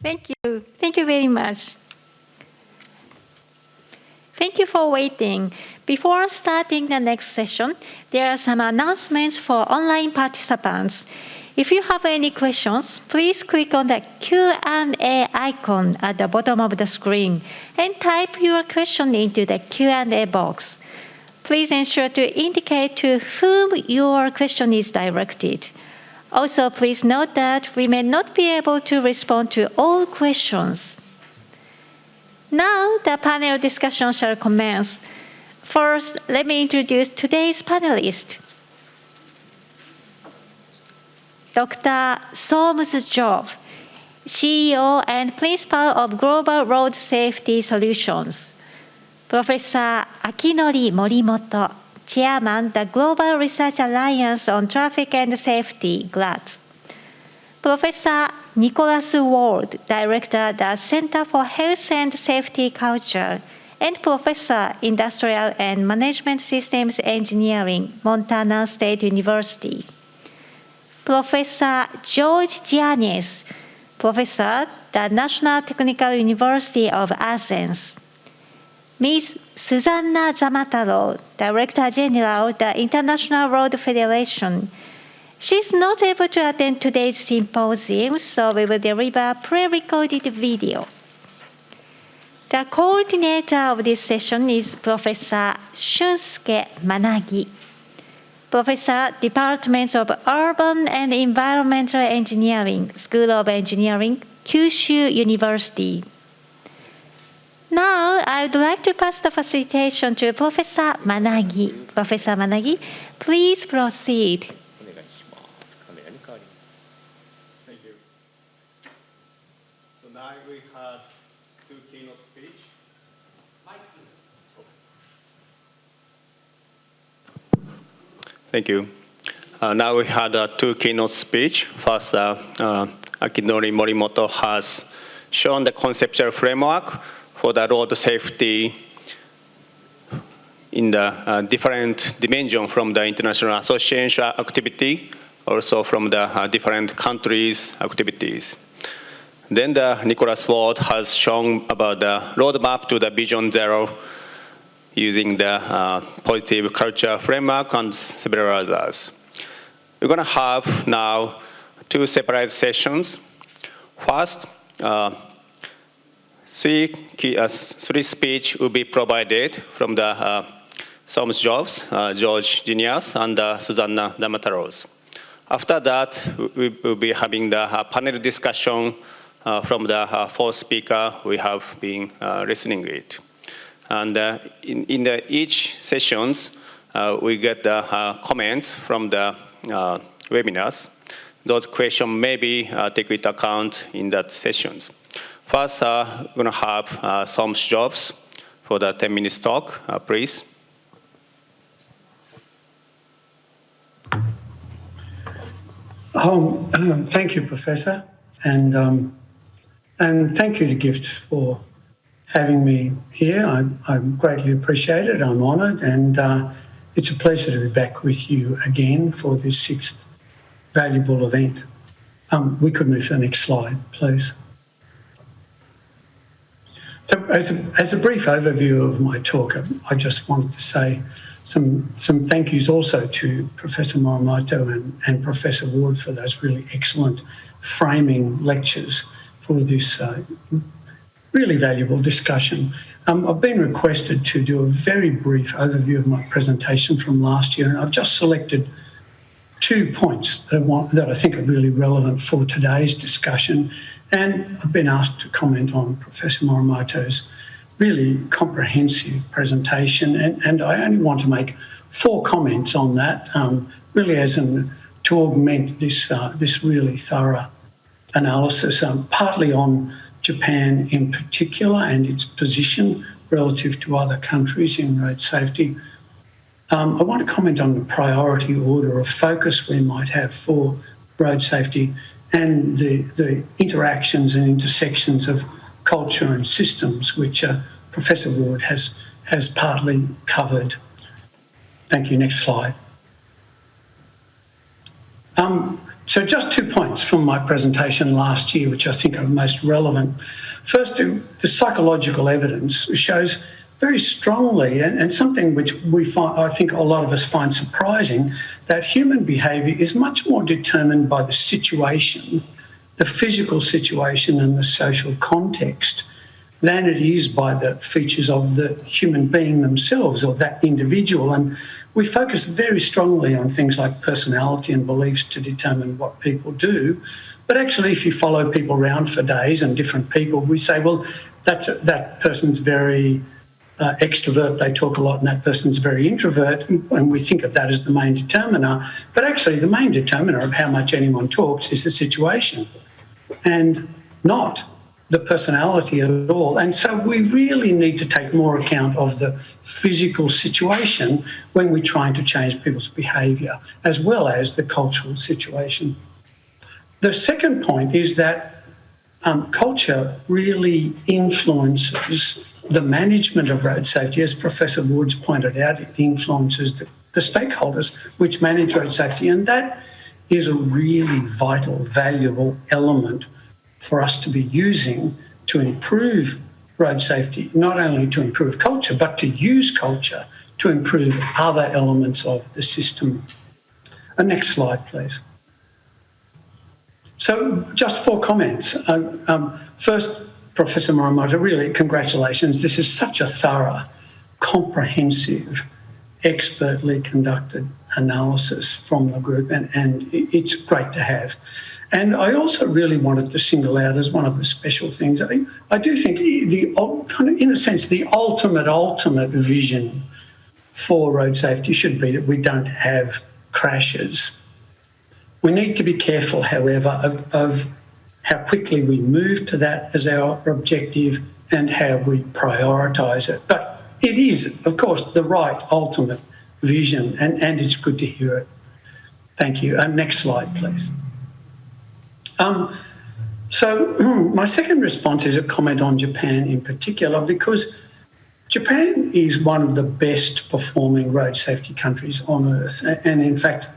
Thank you. Thank you very much. Thank you for waiting. Before starting the next session, there are some announcements for online participants. If you have any questions, please click on the Q&A icon at the bottom of the screen and type your question into the Q&A box. Please ensure to indicate to whom your question is directed. Also, please note that we may not be able to respond to all questions. Now, the panel discussion shall commence. First, let me introduce today's panelists. Dr. Solms Job, CEO and Principal of Global Road Safety Solutions. Professor Akinori Morimoto, Chairman, the Global Research Alliance on Traffic and Safety, GLADS. Professor Nicholas Wald, Director, the Center for Health and Safety Culture, and Professor, Industrial and Management Systems Engineering, Montana State University. Professor Geroge Yannis, Professor, the National Technical University of Athens. Ms. Susanna Zamataro, Director General, the International Road Federation. She's not able to attend today's symposium, so we will deliver a pre-recorded video. The coordinator of this session is Professor Shunsuke Managi, Professor, Department of Urban and Environmental Engineering, School of Engineering, Kyushu University. Now, I would like to pass the facilitation to Professor Managi. Professor Managi, please proceed. Thank you. So now we have two keynote speech. Thank you. Now we had two keynote speech. First, Akinori Morimoto has shown the conceptual framework for the road safety in the different dimension from the international association activity, also from the different countries' activities. Then Nicholas Wald has shown about the roadmap to the Vision Zero using the positive culture framework and several others. We're going to have now two separate sessions. First, three speeches will be provided from the Solms Jobs, Geroge Yannis, and Susanna Zamataro. After that, we will be having the panel discussion from the fourth speaker we have been listening to it. And in each sessions, we get the comments from the webinars. Those questions may be taken into account in that sessions. First, we're going to have Solms Jobs for the 10 minutes talk, please. Thank you, Professor, and thank you to GIFT for having me here. I'm greatly appreciated. I'm honoured, and it's a pleasure to be back with you again for this sixth valuable event. We could move to the next slide, please. So, as a brief overview of my talk, I just wanted to say some thank yous also to Professor Morimoto and Professor Ward for those really excellent framing lectures for this really valuable discussion. I've been requested to do a very brief overview of my presentation from last year, and I've just selected 2 points that I think are really relevant for today's discussion. And I've been asked to comment on Professor Morimoto's really comprehensive presentation, and I only want to make 4 comments on that, really to augment this really thorough analysis, partly on Japan in particular and its position relative to other countries in road safety. I want to comment on the priority order of focus we might have for road safety and the interactions and intersections of culture and systems, which Professor Ward has partly covered. Thank you. Next slide. So just 2 points from my presentation last year, which I think are most relevant. First, the psychological evidence shows very strongly, and something which I think a lot of us find surprising, that human behaviour is much more determined by the situation, the physical situation and the social context, than it is by the features of the human being themselves or that individual. And we focus very strongly on things like personality and beliefs to determine what people do. But actually, if you follow people around for days and different people, we say, well, that person's very extrovert, they talk a lot, and that person's very introvert, and we think of that as the main determiner. But actually, the main determiner of how much anyone talks is the situation, and not the personality at all. And so we really need to take more account of the physical situation when we're trying to change people's behaviour, as well as the cultural situation. The second point is that culture really influences the management of road safety. As Professor Woods pointed out, it influences the stakeholders which manage road safety, and that is a really vital, valuable element for us to be using to improve road safety, not only to improve culture, but to use culture to improve other elements of the system. Next slide, please. So just 4 comments. First, Professor Morimoto, really congratulations. This is such a thorough, comprehensive, expertly conducted analysis from the group, and it's great to have. And I also really wanted to single out as one of the special things. I do think in a sense, the ultimate vision for road safety should be that we don't have crashes. We need to be careful, however, of how quickly we move to that as our objective and how we prioritise it. But it is, of course, the right ultimate vision, and it's good to hear it. Thank you. Next slide, please. So my second response is a comment on Japan in particular, because Japan is one of the best performing road safety countries on earth. And in fact,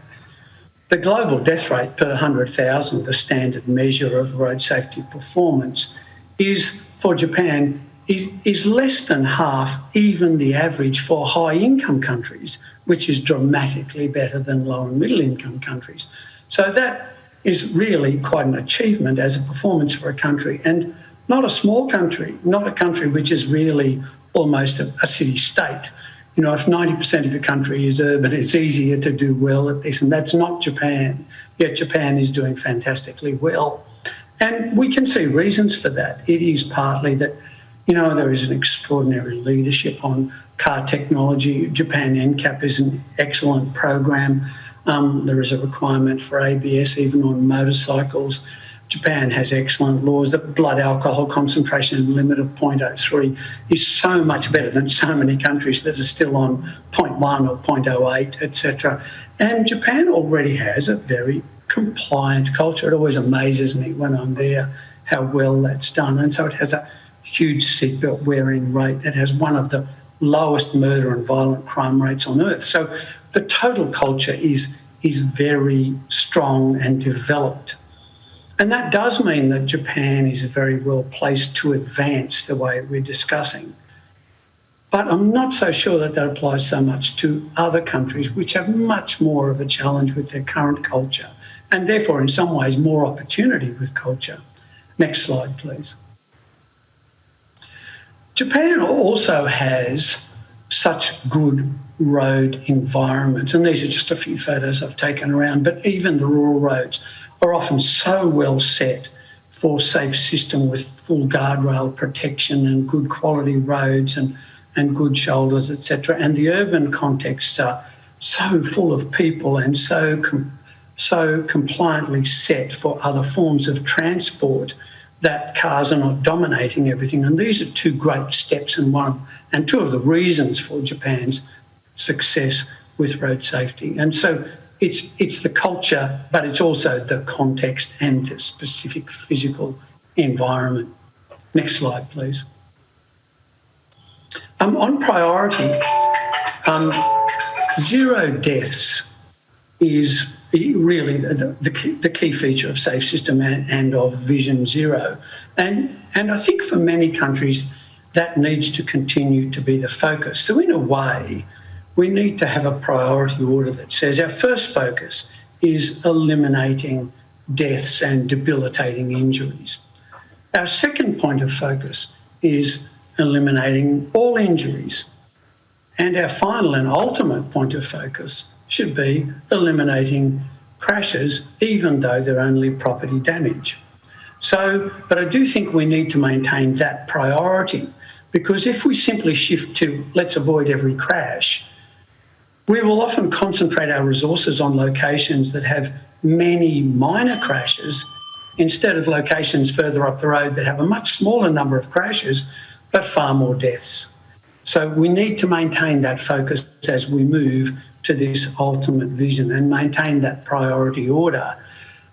the global death rate per 100,000, the standard measure of road safety performance, is for Japan is less than half even the average for high-income countries, which is dramatically better than low and middle-income countries. So that is really quite an achievement as a performance for a country, and not a small country, not a country which is really almost a city-state. You know, if 90% of your country is urban, it's easier to do well at this, and that's not Japan. Yet Japan is doing fantastically well. And we can see reasons for that. It is partly that, you know, there is an extraordinary leadership on car technology. Japan NCAP is an excellent program. There is a requirement for ABS even on motorcycles. Japan has excellent laws. The blood alcohol concentration limit of 0.03 is so much better than so many countries that are still on 0.1 or 0.08, etc. And Japan already has a very compliant culture. It always amazes me when I'm there how well that's done. And so it has a huge seatbelt wearing rate. It has one of the lowest murder and violent crime rates on earth. So the total culture is very strong and developed. And that does mean that Japan is very well placed to advance the way we're discussing. But I'm not so sure that that applies so much to other countries which have much more of a challenge with their current culture, and therefore in some ways more opportunity with culture. Next slide, please. Japan also has such good road environments, and these are just a few photos I've taken around, but even the rural roads are often so well set for safe system with full guardrail protection and good quality roads and good shoulders, etc. And the urban contexts are so full of people and so compliantly set for other forms of transport that cars are not dominating everything. And these are two great steps and two of the reasons for Japan's success with road safety. And so it's the culture, but it's also the context and the specific physical environment. Next slide, please. On priority, 0 deaths is really the key feature of Safe System and of Vision Zero. And I think for many countries, that needs to continue to be the focus. So in a way, we need to have a priority order that says our first focus is eliminating deaths and debilitating injuries. Our second point of focus is eliminating all injuries. And our final and ultimate point of focus should be eliminating crashes, even though they're only property damage. So, but I do think we need to maintain that priority. Because if we simply shift to let's avoid every crash, we will often concentrate our resources on locations that have many minor crashes instead of locations further up the road that have a much smaller number of crashes but far more deaths. So we need to maintain that focus as we move to this ultimate vision and maintain that priority order,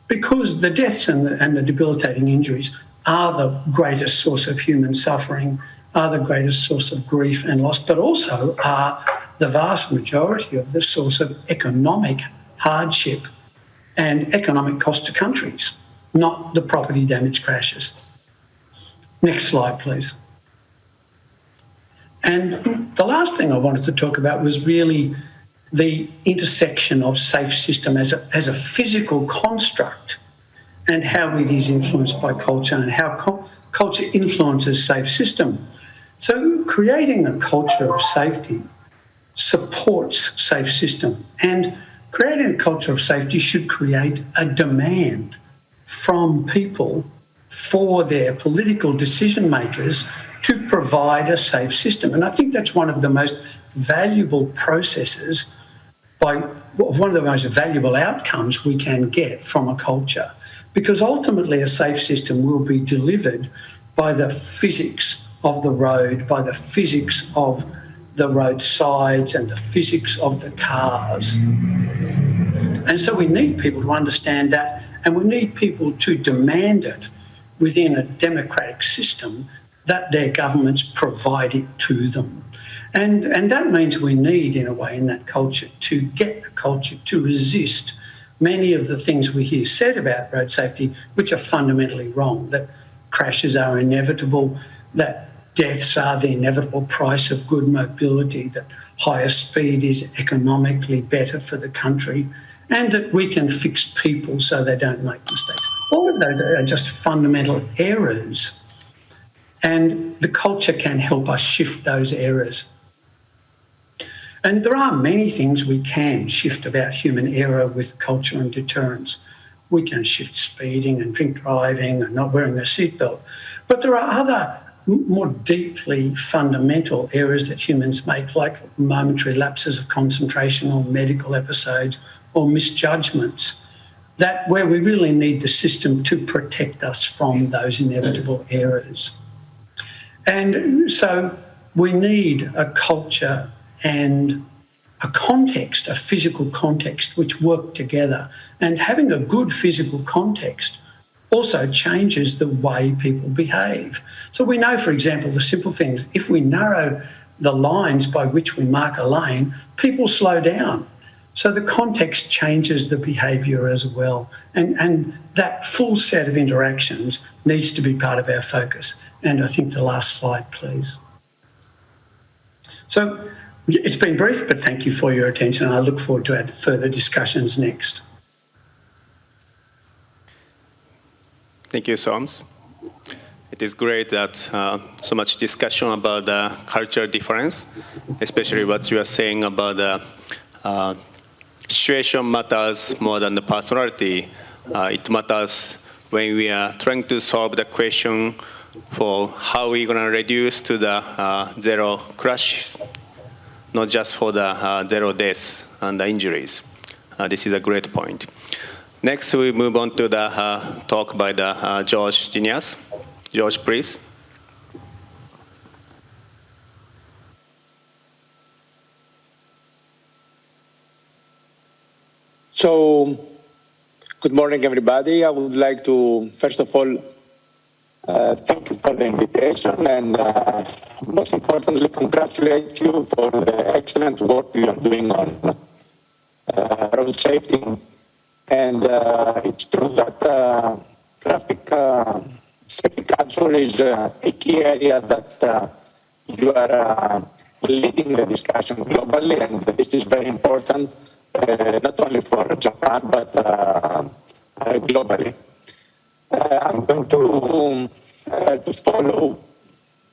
because the deaths and the debilitating injuries are the greatest source of human suffering, are the greatest source of grief and loss, but also are the vast majority of the source of economic hardship and economic cost to countries, not the property damage crashes. Next slide, please. And the last thing I wanted to talk about was really the intersection of safe system as a physical construct and how it is influenced by culture and how culture influences safe system. So creating a culture of safety supports safe system, and creating a culture of safety should create a demand from people for their political decision makers to provide a safe system. And I think that's one of the most valuable processes, one of the most valuable outcomes we can get from a culture, because ultimately a safe system will be delivered by the physics of the road, by the physics of the roadsides and the physics of the cars. And so we need people to understand that, and we need people to demand it within a democratic system that their governments provide it to them. And that means we need, in a way, in that culture, to get the culture to resist many of the things we hear said about road safety, which are fundamentally wrong, that crashes are inevitable, that deaths are the inevitable price of good mobility, that higher speed is economically better for the country, and that we can fix people so they don't make mistakes. All of those are just fundamental errors, and the culture can help us shift those errors. And there are many things we can shift about human error with culture and deterrence. We can shift speeding and drink driving and not wearing a seatbelt. But there are other more deeply fundamental errors that humans make, like momentary lapses of concentration or medical episodes or misjudgments, that where we really need the system to protect us from those inevitable errors. And so we need a culture and a context, a physical context, which work together. And having a good physical context also changes the way people behave. So we know, for example, the simple things. If we narrow the lines by which we mark a lane, people slow down. So the context changes the behaviour as well. And that full set of interactions needs to be part of our focus. And I think the last slide, please. So it's been brief, but thank you for your attention. I look forward to further discussions next. Thank you, Soms. It is great that so much discussion about the cultural difference, especially what you are saying about the situation matters more than the personality. It matters when we are trying to solve the question for how we're going to reduce to the zero crashes, not just for the zero deaths and the injuries. This is a great point. Next, we move on to the talk by the Geroge Yannis. George, please. So, good morning, everybody. I would like to, first of all, thank you for the invitation, and most importantly, congratulate you for the excellent work you are doing on road safety. And it's true that traffic safety culture is a key area that you are leading the discussion globally, and this is very important, not only for Japan, but globally. I'm going to follow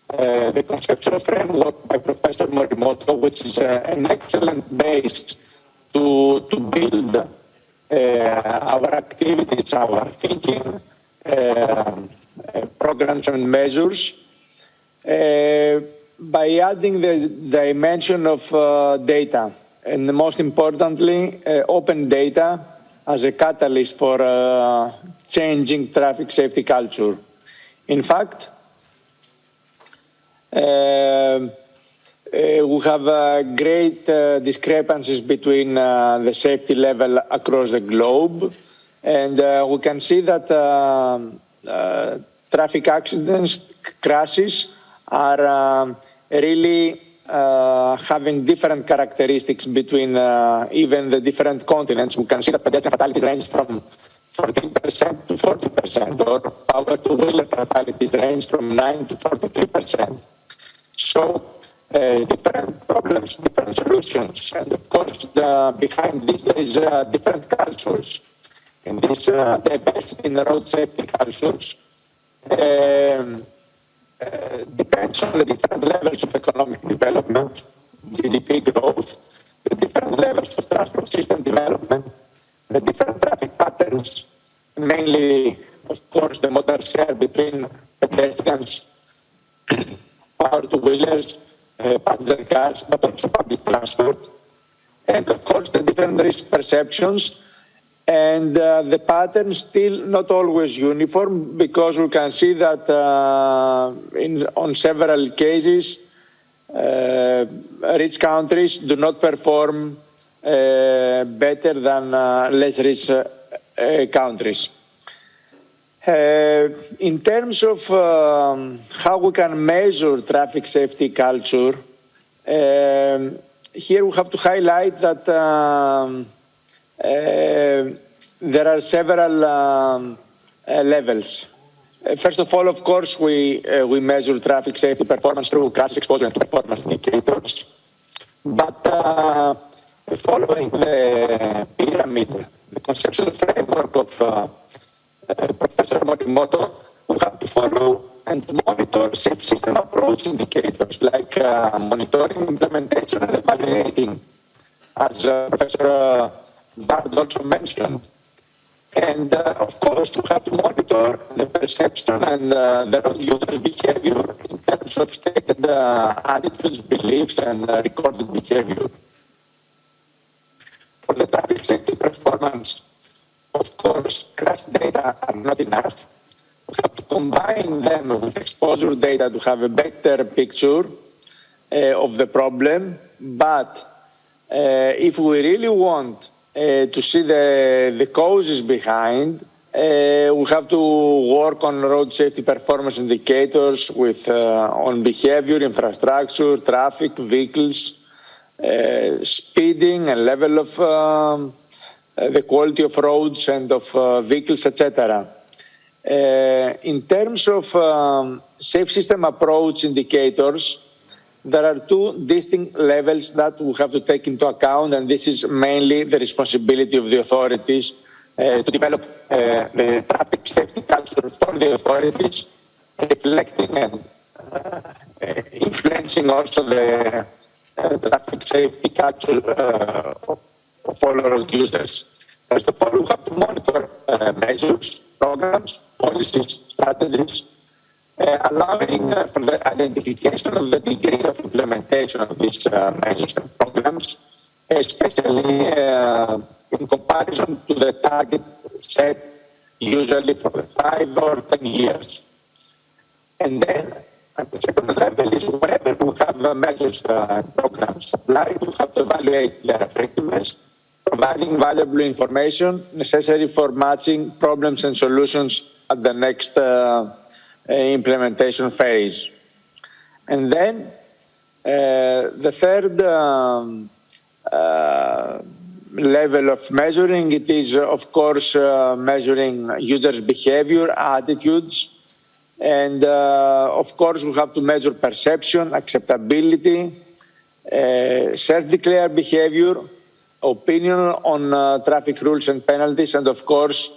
the conceptual framework by Professor Morimoto, which is an excellent base to build our activities, our thinking, programs and measures. by adding the dimension of data, and most importantly, open data as a catalyst for changing traffic safety culture. In fact, we have great discrepancies between the safety level across the globe, and we can see that traffic accidents, crashes are really having different characteristics between even the different continents. We can see that pedestrian fatalities range from 14% to 40%, or power two-wheeler fatalities range from 9 to 43%. So different problems, different solutions, and of course behind this there is different cultures. And this diversity in the road safety cultures depends on the different levels of economic development, GDP growth, the different levels of transport system development, the different traffic patterns, mainly, of course, the modal share between pedestrians, power two-wheelers, passenger cars, but also public transport, and of course the different risk perceptions, and the pattern still not always uniform, because we can see that on several cases rich countries do not perform better than less rich countries. In terms of how we can measure traffic safety culture, here we have to highlight that there are several levels. First of all, of course, we measure traffic safety performance through crash exposure and performance indicators. But following the pyramid, the conceptual framework of Professor Morimoto, we have to follow and monitor safe system approach indicators like monitoring, implementation, and evaluating, as Professor Wald also mentioned. And of course, we have to monitor the perception and the road users' behavior in terms of stated attitudes, beliefs, and recorded behavior. For the traffic safety performance, of course, crash data are not enough. We have to combine them with exposure data to have a better picture of the problem. But if we really want to see the causes behind, we have to work on road safety performance indicators with on behavior, infrastructure, traffic, vehicles, speeding, and level of the quality of roads and of vehicles, etc. In terms of safe system approach indicators, there are two distinct levels that we have to take into account, and this is mainly the responsibility of the authorities to develop the traffic safety culture for the authorities, reflecting and influencing also the traffic safety culture of all road users. First of all, we have to monitor measures, programs, policies, strategies, allowing for the identification of the degree of implementation of these measures and programs, especially in comparison to the targets set usually for 5 or 10 years. And then at the second level is whenever we have measures and programs applied, we have to evaluate their effectiveness, providing valuable information necessary for matching problems and solutions at the next implementation phase. And then the third level of measuring, it is of course measuring users' behavior, attitudes, and of course we have to measure perception, acceptability, self-declared behavior, opinion on traffic rules and penalties, and of course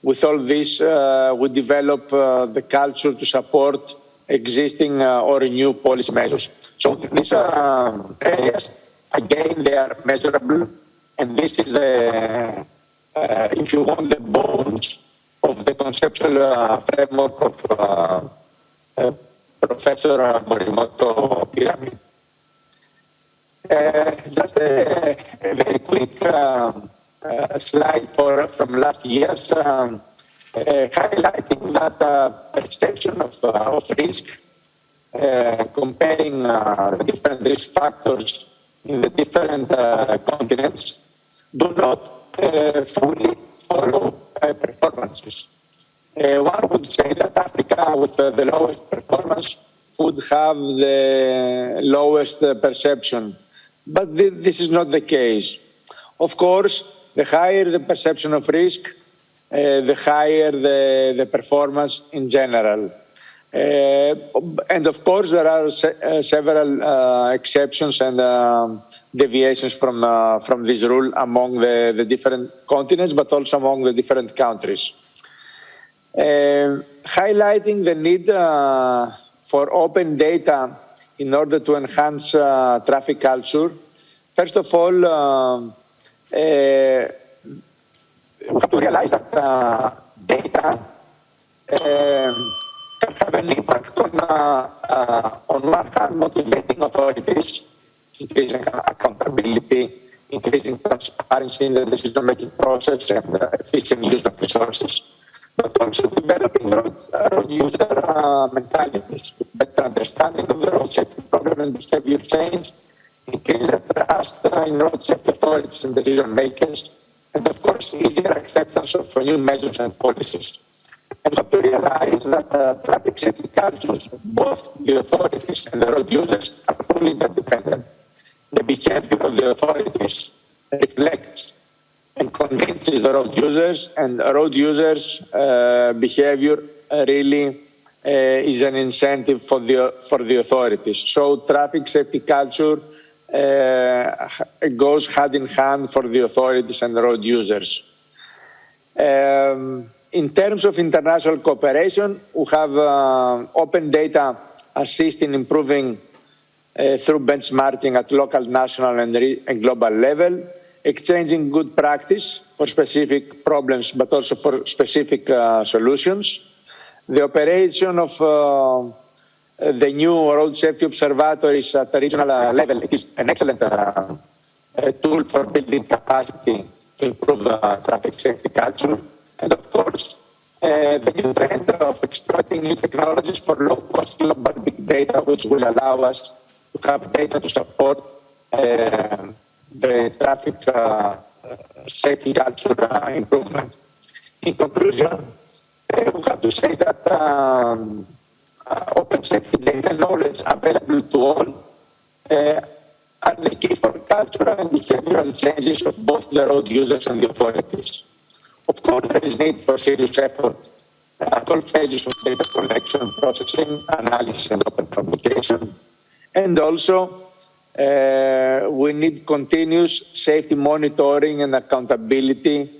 with all this we develop the culture to support existing or new policy measures. So these areas, again, they are measurable, and this is the, if you want, the bones of the conceptual framework of Professor Morimoto pyramid. Just a very quick slide from last year's highlighting that perception of risk, comparing different risk factors in the different continents, do not fully follow performances. One would say that Africa, with the lowest performance, would have the lowest perception. But this is not the case. Of course, the higher the perception of risk, the higher the performance in general. And of course, there are several exceptions and deviations from this rule among the different continents, but also among the different countries. Highlighting the need for open data in order to enhance traffic culture. First of all, we have to realize that data can have an impact on one hand, motivating authorities, increasing accountability, increasing transparency in the decision-making process and efficient use of resources, but also developing road user mentalities, better understanding of the road safety problem and behavior change, increase the trust in road safety authorities and decision makers, and of course, easier acceptance of new measures and policies. And we have to realize that traffic safety cultures, both the authorities and the road users, are fully interdependent. The behavior of the authorities reflects and convinces the road users, and road users' behavior really is an incentive for the authorities. So traffic safety culture goes hand in hand for the authorities and the road users. In terms of international cooperation, we have open data assist in improving through benchmarking at local, national and global level, exchanging good practice for specific problems, but also for specific solutions. The operation of the new road safety observatories at the regional level is an excellent tool for building capacity to improve traffic safety culture. And of course, the new trend of exploiting new technologies for low-cost global big data, which will allow us to have data to support the traffic safety culture improvement. In conclusion, we have to say that open safety data knowledge available to all are the key for cultural and behavioral changes of both the road users and the authorities. Of course, there is need for serious effort at all phases of data collection, processing, analysis, and open communication. And also, we need continuous safety monitoring and accountability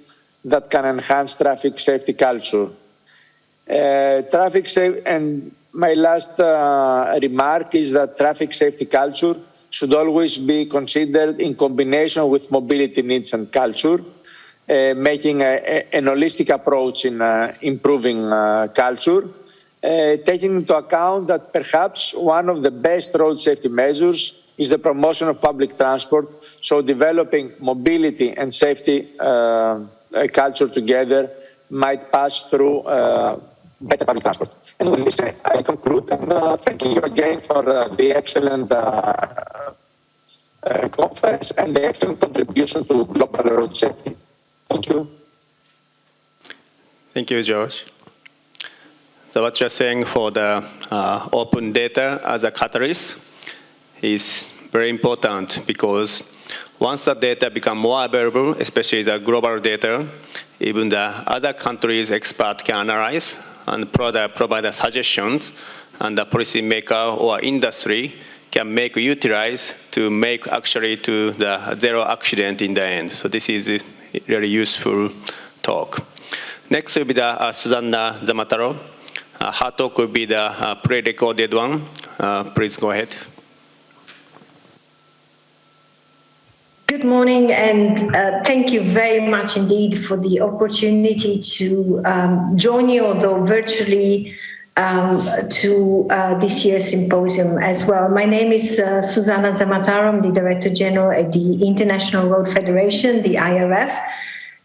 that can enhance traffic safety culture. And my last remark is that traffic safety culture should always be considered in combination with mobility needs and culture, making an holistic approach in improving culture, taking into account that perhaps one of the best road safety measures is the promotion of public transport, so developing mobility and safety culture together might pass through better public transport. And with this, I conclude, and thank you again for the excellent conference and the excellent contribution to global road safety. Thank you. Thank you, George. So what you're saying for the open data as a catalyst is very important, because once the data become more available, especially the global data, even the other countries' experts can analyze and provide suggestions, and the policymaker or industry can utilize to make actually to the zero accident in the end. So this is a really useful talk. Next will be the Susanna Zamataro. Her talk will be the pre-recorded one. Please go ahead. Good morning, and thank you very much indeed for the opportunity to join you, although virtually, to this year's symposium as well. My name is Susanna Zamataro. I'm the Director General at the International Road Federation, the IRF.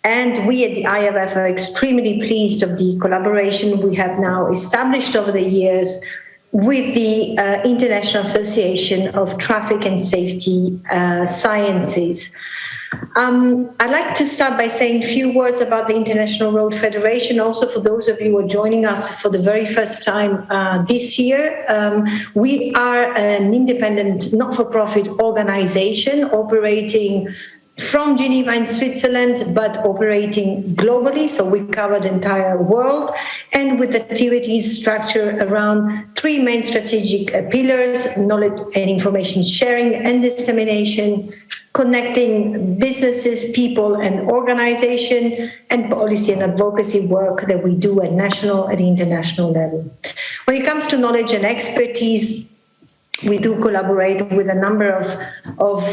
And we at the IRF are extremely pleased of the collaboration we have now established over the years with the International Association of Traffic and Safety Sciences. I'd like to start by saying a few words about the International Road Federation. Also, for those of you who are joining us for the very first time this year, we are an independent, not-for-profit organization operating from Geneva in Switzerland, but operating globally, so we cover the entire world, and with activities structured around three main strategic pillars: knowledge and information sharing and dissemination, connecting businesses, people, and organization, and policy and advocacy work that we do at national and international level. When it comes to knowledge and expertise, we do collaborate with a number of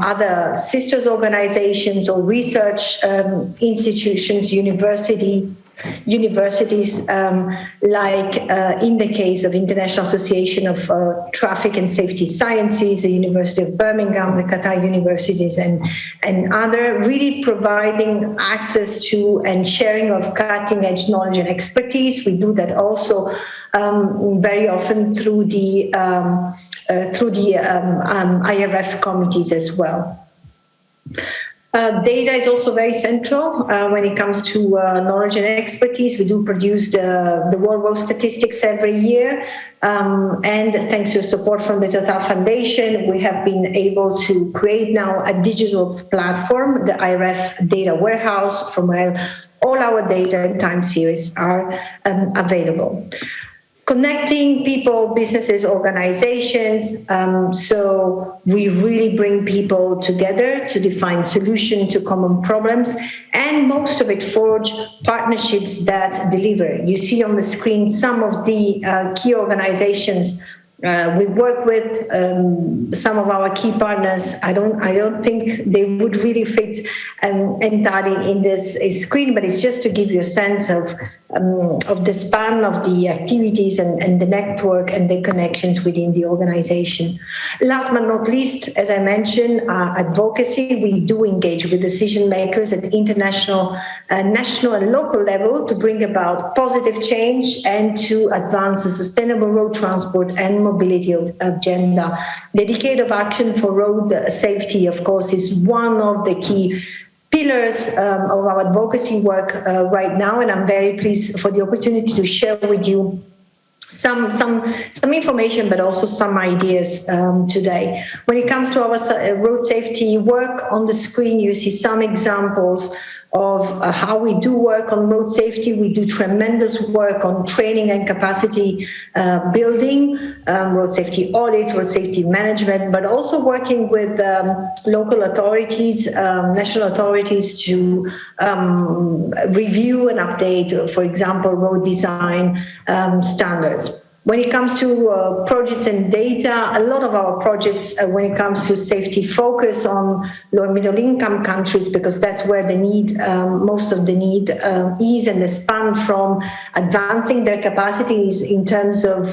other sisters organizations or research institutions, universities, like in the case of International Association of Traffic and Safety Sciences, the University of Birmingham, the Qatar universities, and other, really providing access to and sharing of cutting-edge knowledge and expertise. We do that also very often through the IRF committees as well. Data is also very central when it comes to knowledge and expertise. We do produce the World Road Statistics every year, and thanks to support from the Total Foundation, we have been able to create now a digital platform, the IRF Data Warehouse, from where all our data and time series are available. Connecting people, businesses, organizations, so we really bring people together to define solutions to common problems, and most of it forge partnerships that deliver. You see on the screen some of the key organizations we work with. Some of our key partners, I don't think they would really fit entirely in this screen, but it's just to give you a sense of the span of the activities and the network and the connections within the organization. Last but not least, as I mentioned, advocacy. We do engage with decision makers at international, national and local level to bring about positive change and to advance the sustainable road transport and mobility agenda. The Decade of Action for Road Safety, of course, is one of the key pillars of our advocacy work right now, and I'm very pleased for the opportunity to share with you some information, but also some ideas today. When it comes to our road safety work, on the screen you see some examples of how we do work on road safety. We do tremendous work on training and capacity building, road safety audits, road safety management, but also working with local authorities, national authorities to review and update, for example, road design standards. When it comes to projects and data, a lot of our projects, when it comes to safety, focus on low and middle income countries, because that's where the need, most of the need is, and the span from advancing their capacities in terms of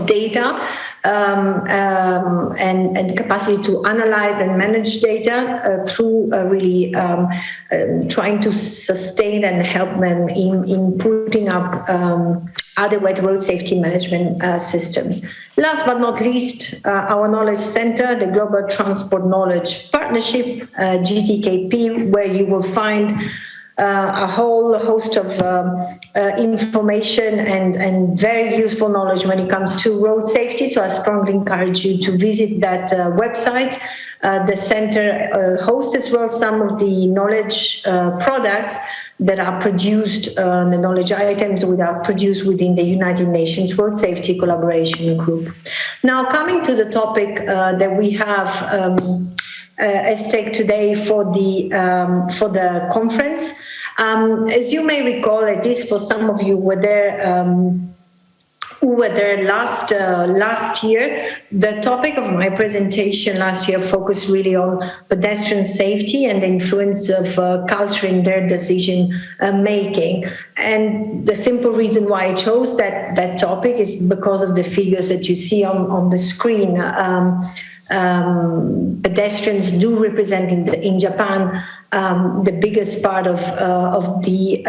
data and capacity to analyze and manage data through really trying to sustain and help them in putting up adequate road safety management systems. Last but not least, our knowledge center, the Global Transport Knowledge Partnership, GTKP, where you will find a whole host of information and very useful knowledge when it comes to road safety. So I strongly encourage you to visit that website. The center hosts as well some of the knowledge products that are produced, the knowledge items that are produced within the United Nations Road Safety Collaboration Group. Now, coming to the topic that we have at stake today for the conference. As you may recall, at least for some of you were there who were there last year. The topic of my presentation last year focused really on pedestrian safety and the influence of culture in their decision making. And the simple reason why I chose that topic is because of the figures that you see on the screen. Pedestrians do represent in Japan the biggest part of the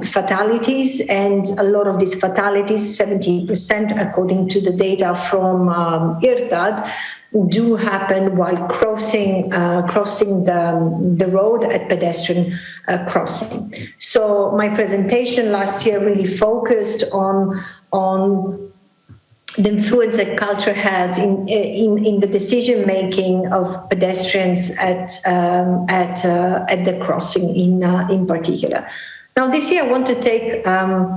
fatalities, and a lot of these fatalities, 70%, according to the data from IRTAD, do happen while crossing the road at pedestrian crossing. So my presentation last year really focused on the influence that culture has in the decision making of pedestrians at the crossing in particular. Now, this year I want to take,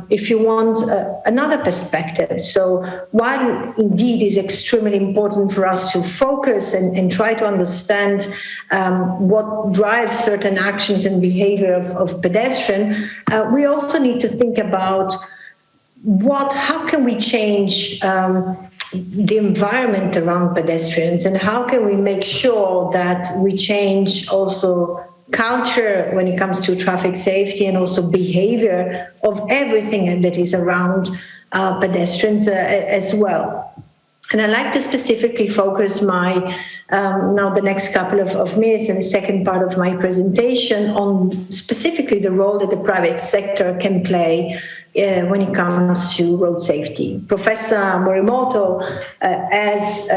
if you want, another perspective. So while indeed is extremely important for us to focus and try to understand what drives certain actions and behavior of pedestrian, we also need to think about how can we change the environment around pedestrians, and how can we make sure that we change also culture when it comes to traffic safety and also behavior of everything that is around pedestrians as well. And I'd like to specifically focus now the next couple of minutes in the second part of my presentation on specifically the role that the private sector can play when it comes to road safety. Professor Morimoto has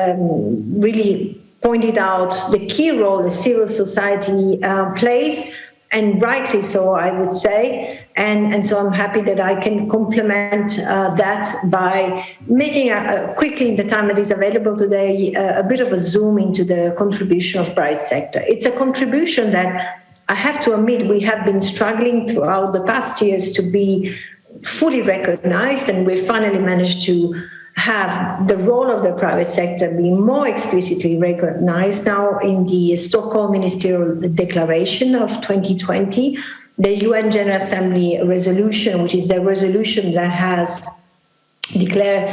really pointed out the key role the civil society plays, and rightly so, I would say. And so I'm happy that I can complement that by making quickly, in the time that is available today, a bit of a zoom into the contribution of private sector. It's a contribution that I have to admit we have been struggling throughout the past years to be fully recognized, and we finally managed to have the role of the private sector be more explicitly recognized now in the Stockholm Ministerial Declaration of 2020, the UN General Assembly resolution, which is the resolution that has declared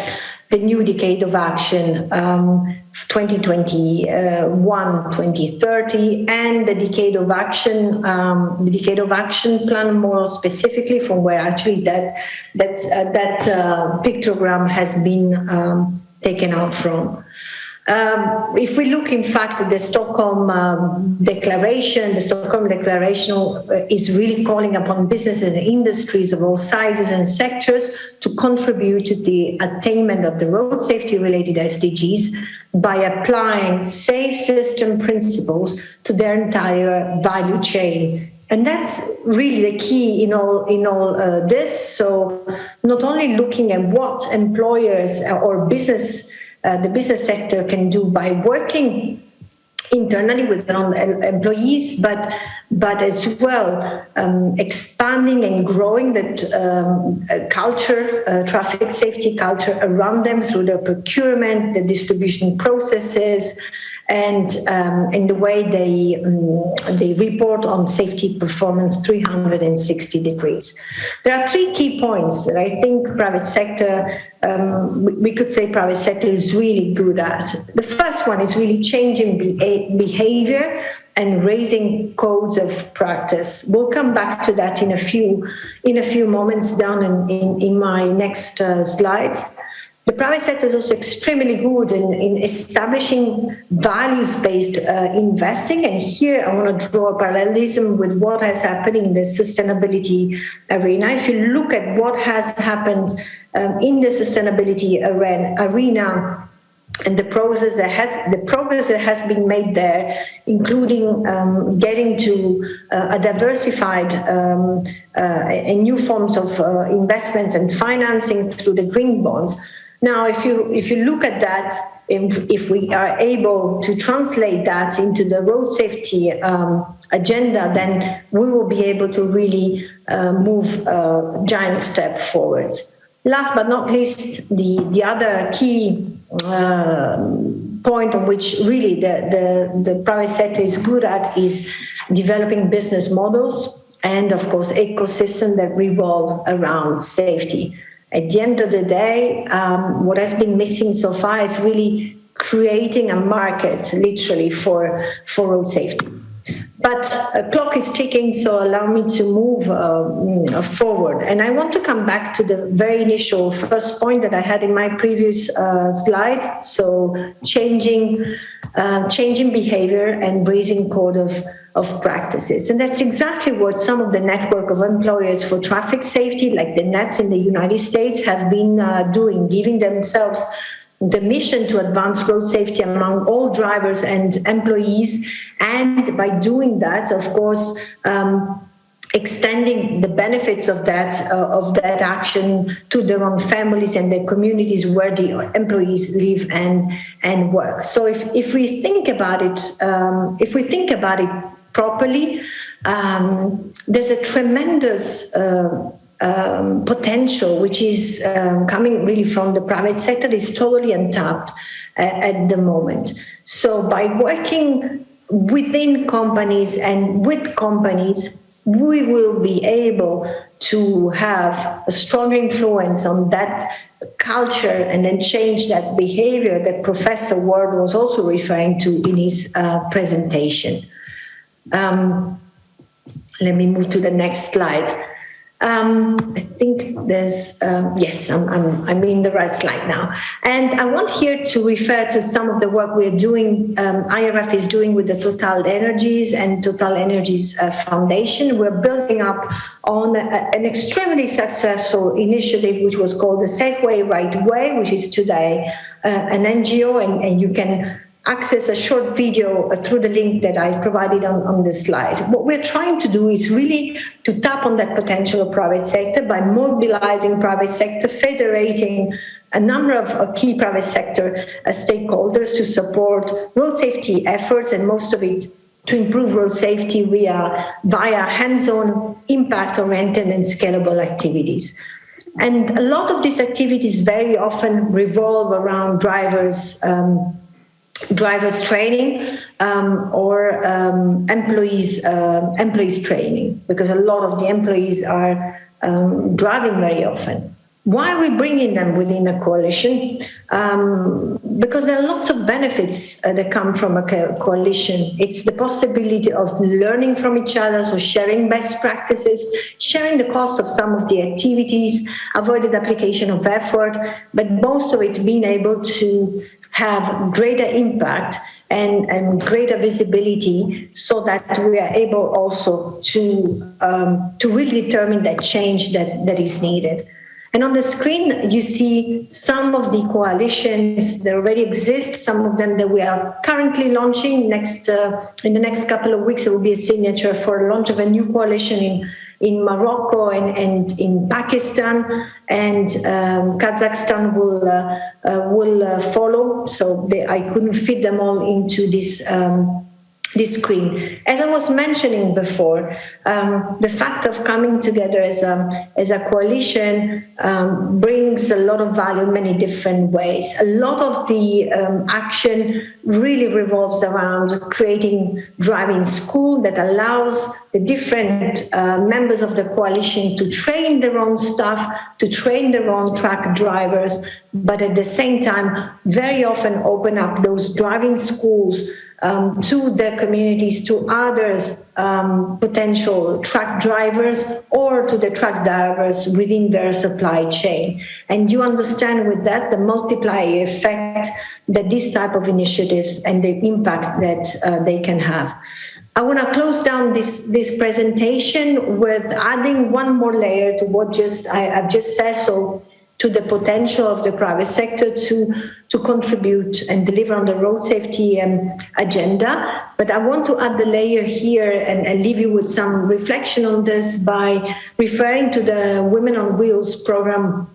the new decade of action, 2021-2030, and the decade of action plan, more specifically, from where actually that pictogram has been taken out from. If we look, in fact, at the Stockholm Declaration, is really calling upon businesses and industries of all sizes and sectors to contribute to the attainment of the road safety-related SDGs by applying safe system principles to their entire value chain. And that's really the key in all this. So not only looking at what employers or the business sector can do by working internally with their own employees, but as well expanding and growing that culture, traffic safety culture around them through the procurement, the distribution processes, and the way they report on safety performance 360 degrees. There are three key points that I think private sector, we could say private sector is really good at. The first one is really changing behavior and raising codes of practice. We'll come back to that in a few moments down in my next slides. The private sector is also extremely good in establishing values-based investing. And here I want to draw a parallelism with what has happened in the sustainability arena. If you look at what has happened in the sustainability arena, and the progress that has been made there, including getting to a diversified and new forms of investments and financing through the green bonds. Now, if you look at that, if we are able to translate that into the road safety agenda, then we will be able to really move a giant step forwards. Last but not least, the other key point on which really the private sector is good at is developing business models and, of course, ecosystems that revolve around safety. At the end of the day, what has been missing so far is really creating a market, literally, for road safety. But a clock is ticking, so allow me to move forward. And I want to come back to the very initial first point that I had in my previous slide. So changing behavior and raising code of practices. And that's exactly what some of the network of employers for traffic safety, like the NETs in the United States, have been doing, giving themselves the mission to advance road safety among all drivers and employees, and by doing that, of course, extending the benefits of that action to their own families and their communities where the employees live and work. So if we think about it, properly, there's a tremendous potential which is coming really from the private sector, is totally untapped at the moment. So by working within companies and with companies, we will be able to have a strong influence on that culture and then change that behavior that Professor Wald was also referring to in his presentation. Let me move to the next slide. I think there's, yes, I'm in the right slide now. And I want here to refer to some of the work we're doing, IRF is doing with the Total Energies and Total Energies Foundation. We're building up on an extremely successful initiative, which was called the Safe Way, Right Way, which is today an NGO, and you can access a short video through the link that I've provided on this slide. What we're trying to do is really to tap on that potential of private sector by mobilizing private sector, federating a number of key private sector stakeholders to support road safety efforts, and most of it to improve road safety via hands-on, impact-oriented and scalable activities. And a lot of these activities very often revolve around drivers training or employees training, because a lot of the employees are driving very often. Why are we bringing them within a coalition? Because there are lots of benefits that come from a coalition. It's the possibility of learning from each other, so sharing best practices, sharing the cost of some of the activities, avoided application of effort, but most of it being able to have greater impact and greater visibility, so that we are able also to really determine that change that is needed. And on the screen, you see some of the coalitions that already exist, some of them that we are currently launching. In the next couple of weeks, there will be a signature for the launch of a new coalition in Morocco and in Pakistan, and Kazakhstan will follow. So I couldn't fit them all into this screen. As I was mentioning before, the fact of coming together as a coalition brings a lot of value in many different ways. A lot of the action really revolves around creating driving school that allows the different members of the coalition to train their own staff, to train their own truck drivers, but at the same time, very often open up those driving schools to their communities, to others, potential truck drivers, or to the truck drivers within their supply chain. And you understand with that the multiplier effect that this type of initiatives and the impact that they can have. I want to close down this presentation with adding one more layer to what I've just said. So, to the potential of the private sector to contribute and deliver on the road safety agenda. But I want to add the layer here and leave you with some reflection on this by referring to the Women on Wheels program,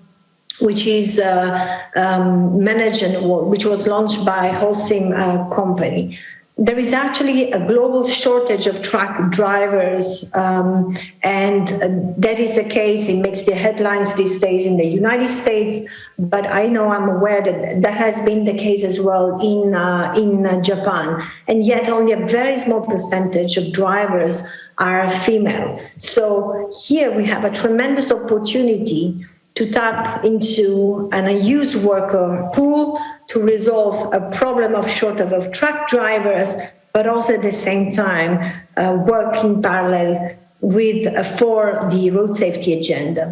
which is managed and which was launched by Holcim company. There is actually a global shortage of truck drivers, and that is the case. It makes the headlines these days in the United States, but I'm aware that has been the case as well in Japan, and yet only a very small percentage of drivers are female. So here we have a tremendous opportunity to tap into an unused worker pool to resolve a problem of shortage of truck drivers, but also at the same time work in parallel with for the road safety agenda,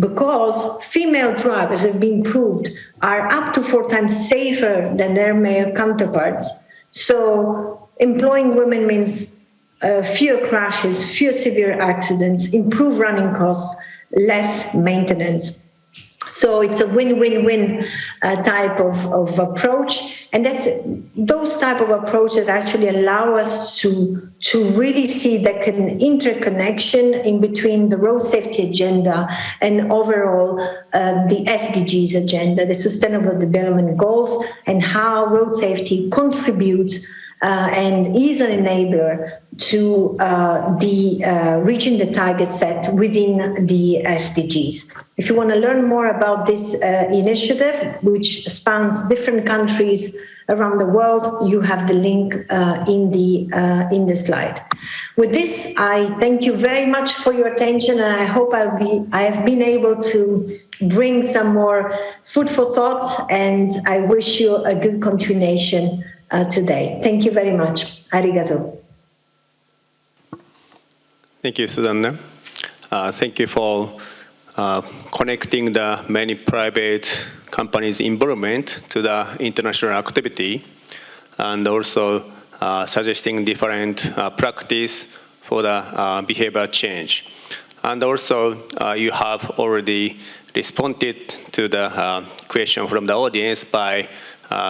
because female drivers have been proved are up to 4 times safer than their male counterparts. So employing women means fewer crashes, fewer severe accidents, improved running costs, less maintenance. So it's a win-win-win type of approach, and that's those type of approaches actually allow us to really see that interconnection in between the road safety agenda and overall the SDGs agenda, the Sustainable Development Goals, and how road safety contributes and is an enabler to reaching the target set within the SDGs. If you want to learn more about this initiative, which spans different countries around the world, you have the link in the slide. With this, I thank you very much for your attention, and I hope I have been able to bring some more food for thought, and I wish you a good continuation today. Thank you very much. Arigato. Thank you, Susanna. Thank you for connecting the many private companies' involvement to the international activity, and also suggesting different practice for the behavior change. And also, you have already responded to the question from the audience by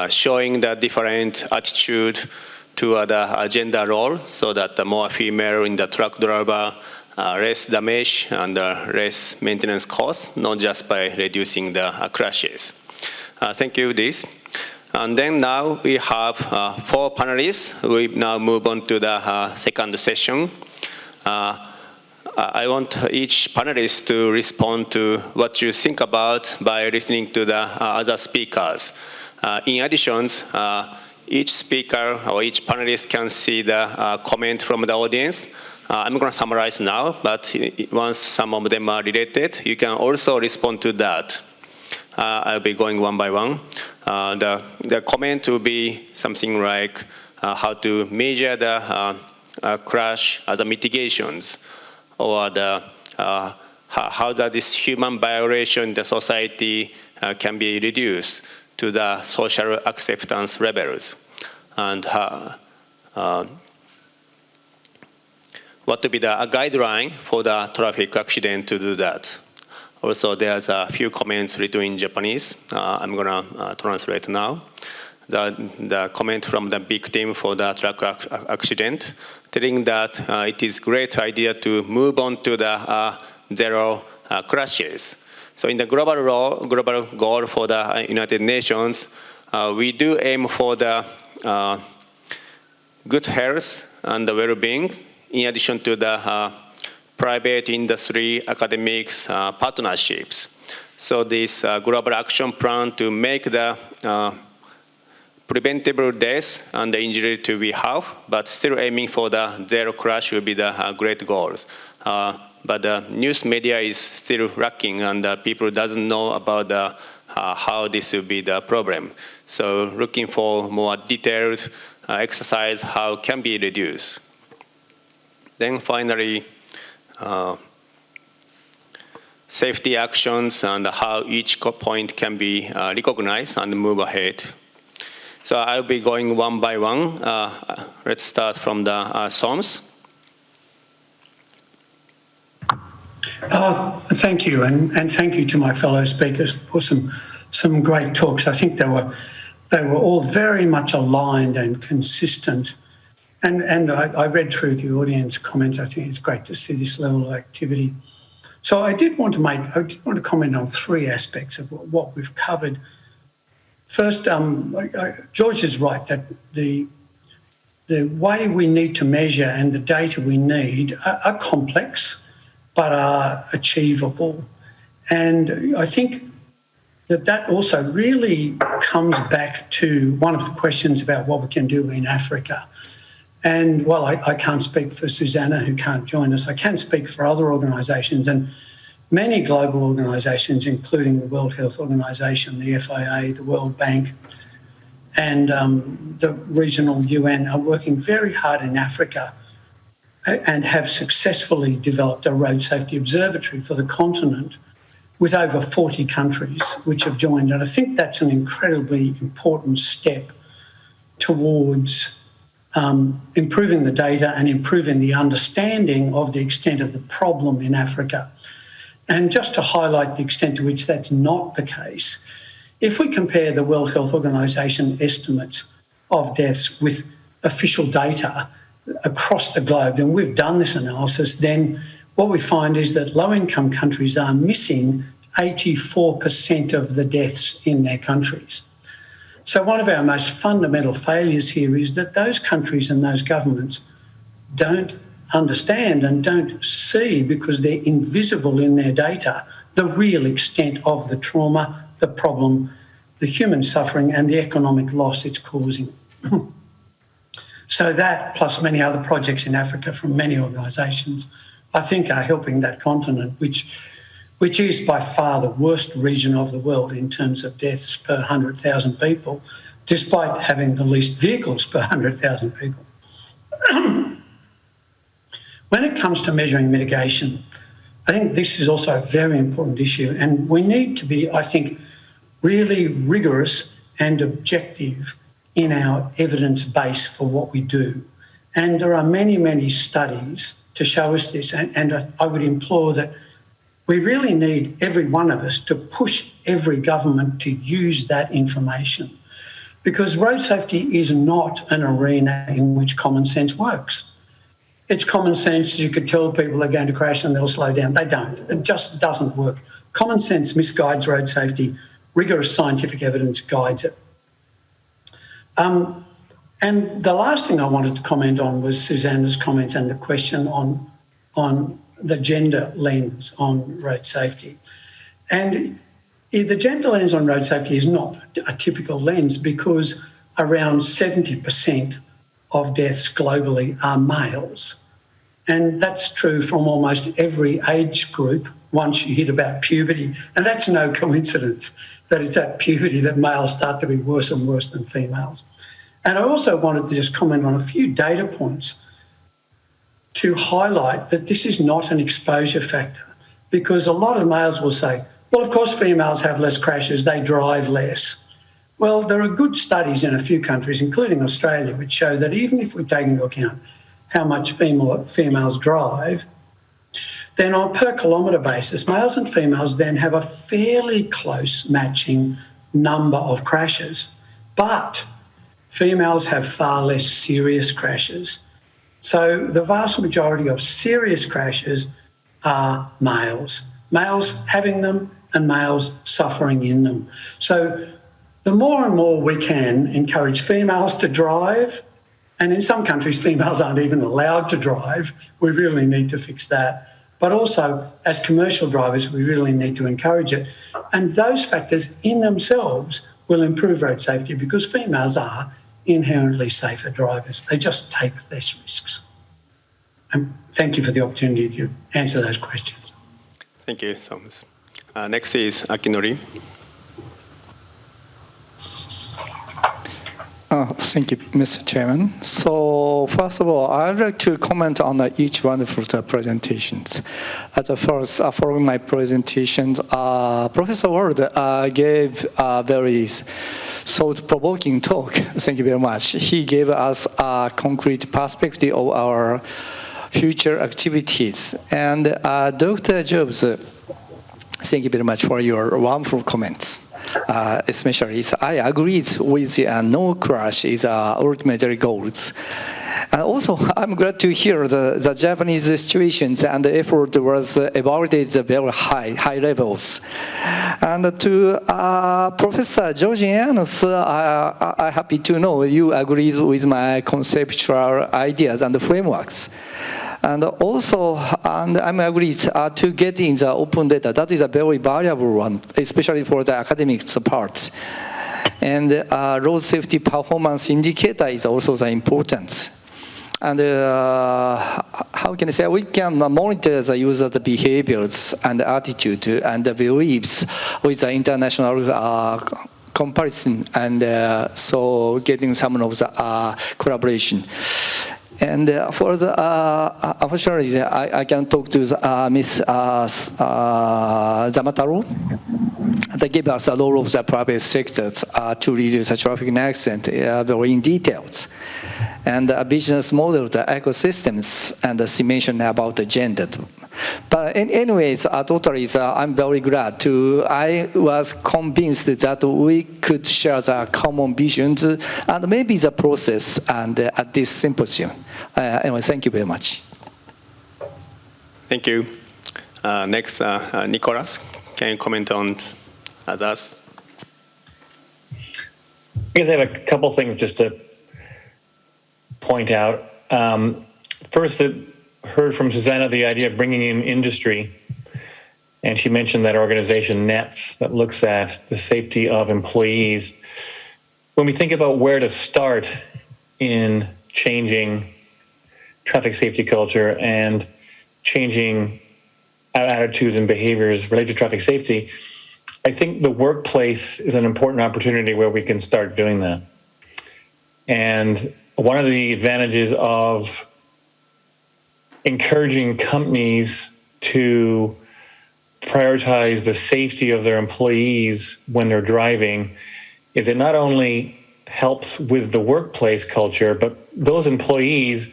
showing the different attitude to the gender role, so that the more female in the truck driver, less damage and less maintenance costs, not just by reducing the crashes. Thank you, this. And then now we have 4 panelists. We now move on to the second session. I want each panelist to respond to what you think about by listening to the other speakers. In addition, each speaker or each panelist can see the comment from the audience. I'm going to summarize now, but once some of them are related, you can also respond to that. I'll be going one by one. The comment will be something like how to measure the crash as a mitigations, or how that this human violation in the society can be reduced to the social acceptance levels, and what to be the guideline for the traffic accident to do that. Also, there's a few comments written in Japanese. I'm going to translate now. The comment from the victim for the truck accident, telling that it is a great idea to move on to the zero crashes. So in the global goal for the United Nations, we do aim for the good health and the well-being, in addition to the private industry, academics, partnerships. So this global action plan to make the preventable death and the injury to be half, but still aiming for the zero crash will be the great goals. But the news media is still lacking, and people doesn't know about how this will be the problem. So looking for more detailed exercise, how can be reduced. Then finally, safety actions and how each point can be recognized and move ahead. So I'll be going one by one. Let's start from the SOMS. Thank you, and thank you to my fellow speakers for some great talks. I think they were all very much aligned and consistent. And I read through the audience comments. I think it's great to see this level of activity. So I did want to comment on 3 aspects of what we've covered. First, George is right that the way we need to measure and the data we need are complex, but are achievable. And I think that also really comes back to one of the questions about what we can do in Africa. And while I can't speak for Susanna, who can't join us, I can speak for other organisations. And many global organisations, including the World Health Organization, the FAA, the World Bank, and the regional UN are working very hard in Africa and have successfully developed a road safety observatory for the continent with over 40 countries which have joined. And I think that's an incredibly important step towards improving the data and improving the understanding of the extent of the problem in Africa. And just to highlight the extent to which that's not the case, if we compare the World Health Organization estimates of deaths with official data across the globe, and we've done this analysis, then what we find is that low-income countries are missing 84% of the deaths in their countries. So one of our most fundamental failures here is that those countries and those governments don't understand and don't see, because they're invisible in their data, the real extent of the trauma, the problem, the human suffering and the economic loss it's causing. So that, plus many other projects in Africa from many organisations, I think are helping that continent, which is by far the worst region of the world in terms of deaths per 100,000 people, despite having the least vehicles per 100,000 people. When it comes to measuring mitigation, I think this is also a very important issue, and we need to be, I think, really rigorous and objective in our evidence base for what we do. And there are many, many studies to show us this, and I would implore that we really need every one of us to push every government to use that information, because road safety is not an arena in which common sense works. It's common sense. You could tell people they're going to crash and they'll slow down. They don't. It just doesn't work. Common sense misguides road safety. Rigorous scientific evidence guides it. And the last thing I wanted to comment on was Susanna's comments and the question on the gender lens on road safety. And the gender lens on road safety is not a typical lens, because around 70% of deaths globally are males. And that's true from almost every age group once you hit about puberty. And that's no coincidence that it's at puberty that males start to be worse and worse than females. And I also wanted to just comment on a few data points to highlight that this is not an exposure factor, because a lot of males will say, well, of course females have less crashes, they drive less. Well, there are good studies in a few countries, including Australia, which show that even if we take into account how much females drive, then on a per kilometre basis, males and females then have a fairly close matching number of crashes. But females have far less serious crashes. So the vast majority of serious crashes are males. Males having them and males suffering in them. So the more and more we can encourage females to drive, and in some countries females aren't even allowed to drive, we really need to fix that. But also, as commercial drivers, we really need to encourage it. And those factors in themselves will improve road safety, because females are inherently safer drivers. They just take less risks. And thank you for the opportunity to answer those questions. Thank you so much. Next is Akinori. Thank you, Mr. Chairman. So first of all, I'd like to comment on each one of the presentations. At the first, following my presentations, Professor Wald gave a very thought-provoking talk. Thank you very much. He gave us a concrete perspective of our future activities. And Dr. Jobs, thank you very much for your wonderful comments. Especially, I agree with no crash is ultimate goals. And also, I'm glad to hear the Japanese situations and the effort was evaluated at very high levels. And to Professor Geroge Yannis, I'm happy to know you agree with my conceptual ideas and frameworks. And also, I'm agreed to get in the open data. That is a very valuable one, especially for the academics part. And road safety performance indicator is also the importance. And how can I say, we can monitor the user's behaviors and attitude and beliefs with the international comparison, and so getting some of the collaboration. And for the, unfortunately, I can talk to Ms. Zamataro. They give us a role of the private sectors to reduce the trafficking accident very in details. And the business model, the ecosystems, and the mention about the gender. But anyways, totally, I'm very glad to. I was convinced that we could share the common visions and maybe the process and at this symposium. Anyway, thank you very much. Thank you. Next, Nicholas, can you comment on others? I guess I have a couple things just to point out. First, I heard from Susanna the idea of bringing in industry, and she mentioned that organization NETS that looks at the safety of employees. When we think about where to start in changing traffic safety culture and changing our attitudes and behaviors related to traffic safety, I think the workplace is an important opportunity where we can start doing that. And one of the advantages of encouraging companies to prioritize the safety of their employees when they're driving is it not only helps with the workplace culture, but those employees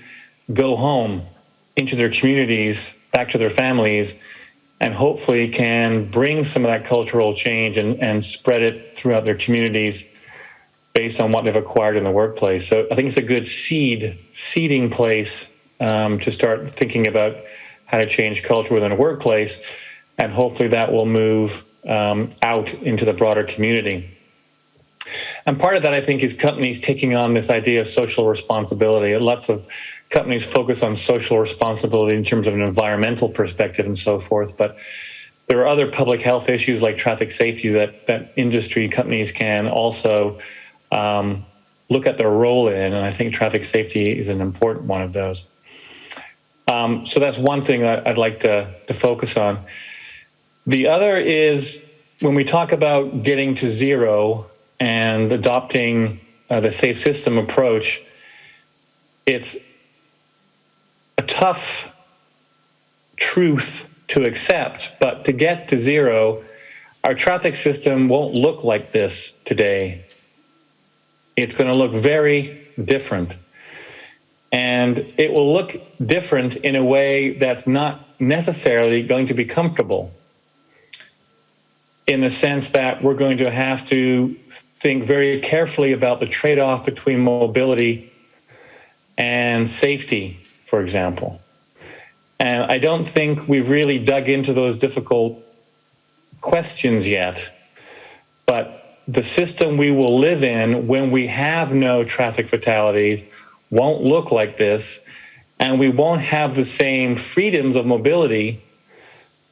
go home into their communities, back to their families, and hopefully can bring some of that cultural change and spread it throughout their communities based on what they've acquired in the workplace. So I think it's a good seeding place to start thinking about how to change culture within a workplace, and hopefully that will move out into the broader community. And part of that, I think, is companies taking on this idea of social responsibility. Lots of companies focus on social responsibility in terms of an environmental perspective and so forth, but there are other public health issues like traffic safety that industry companies can also look at their role in, and I think traffic safety is an important one of those. So that's one thing that I'd like to focus on. The other is when we talk about getting to zero and adopting the safe system approach, it's a tough truth to accept, but to get to zero, our traffic system won't look like this today. It's going to look very different. And it will look different in a way that's not necessarily going to be comfortable, in the sense that we're going to have to think very carefully about the trade-off between mobility and safety, for example. And I don't think we've really dug into those difficult questions yet, but the system we will live in when we have no traffic fatalities won't look like this, and we won't have the same freedoms of mobility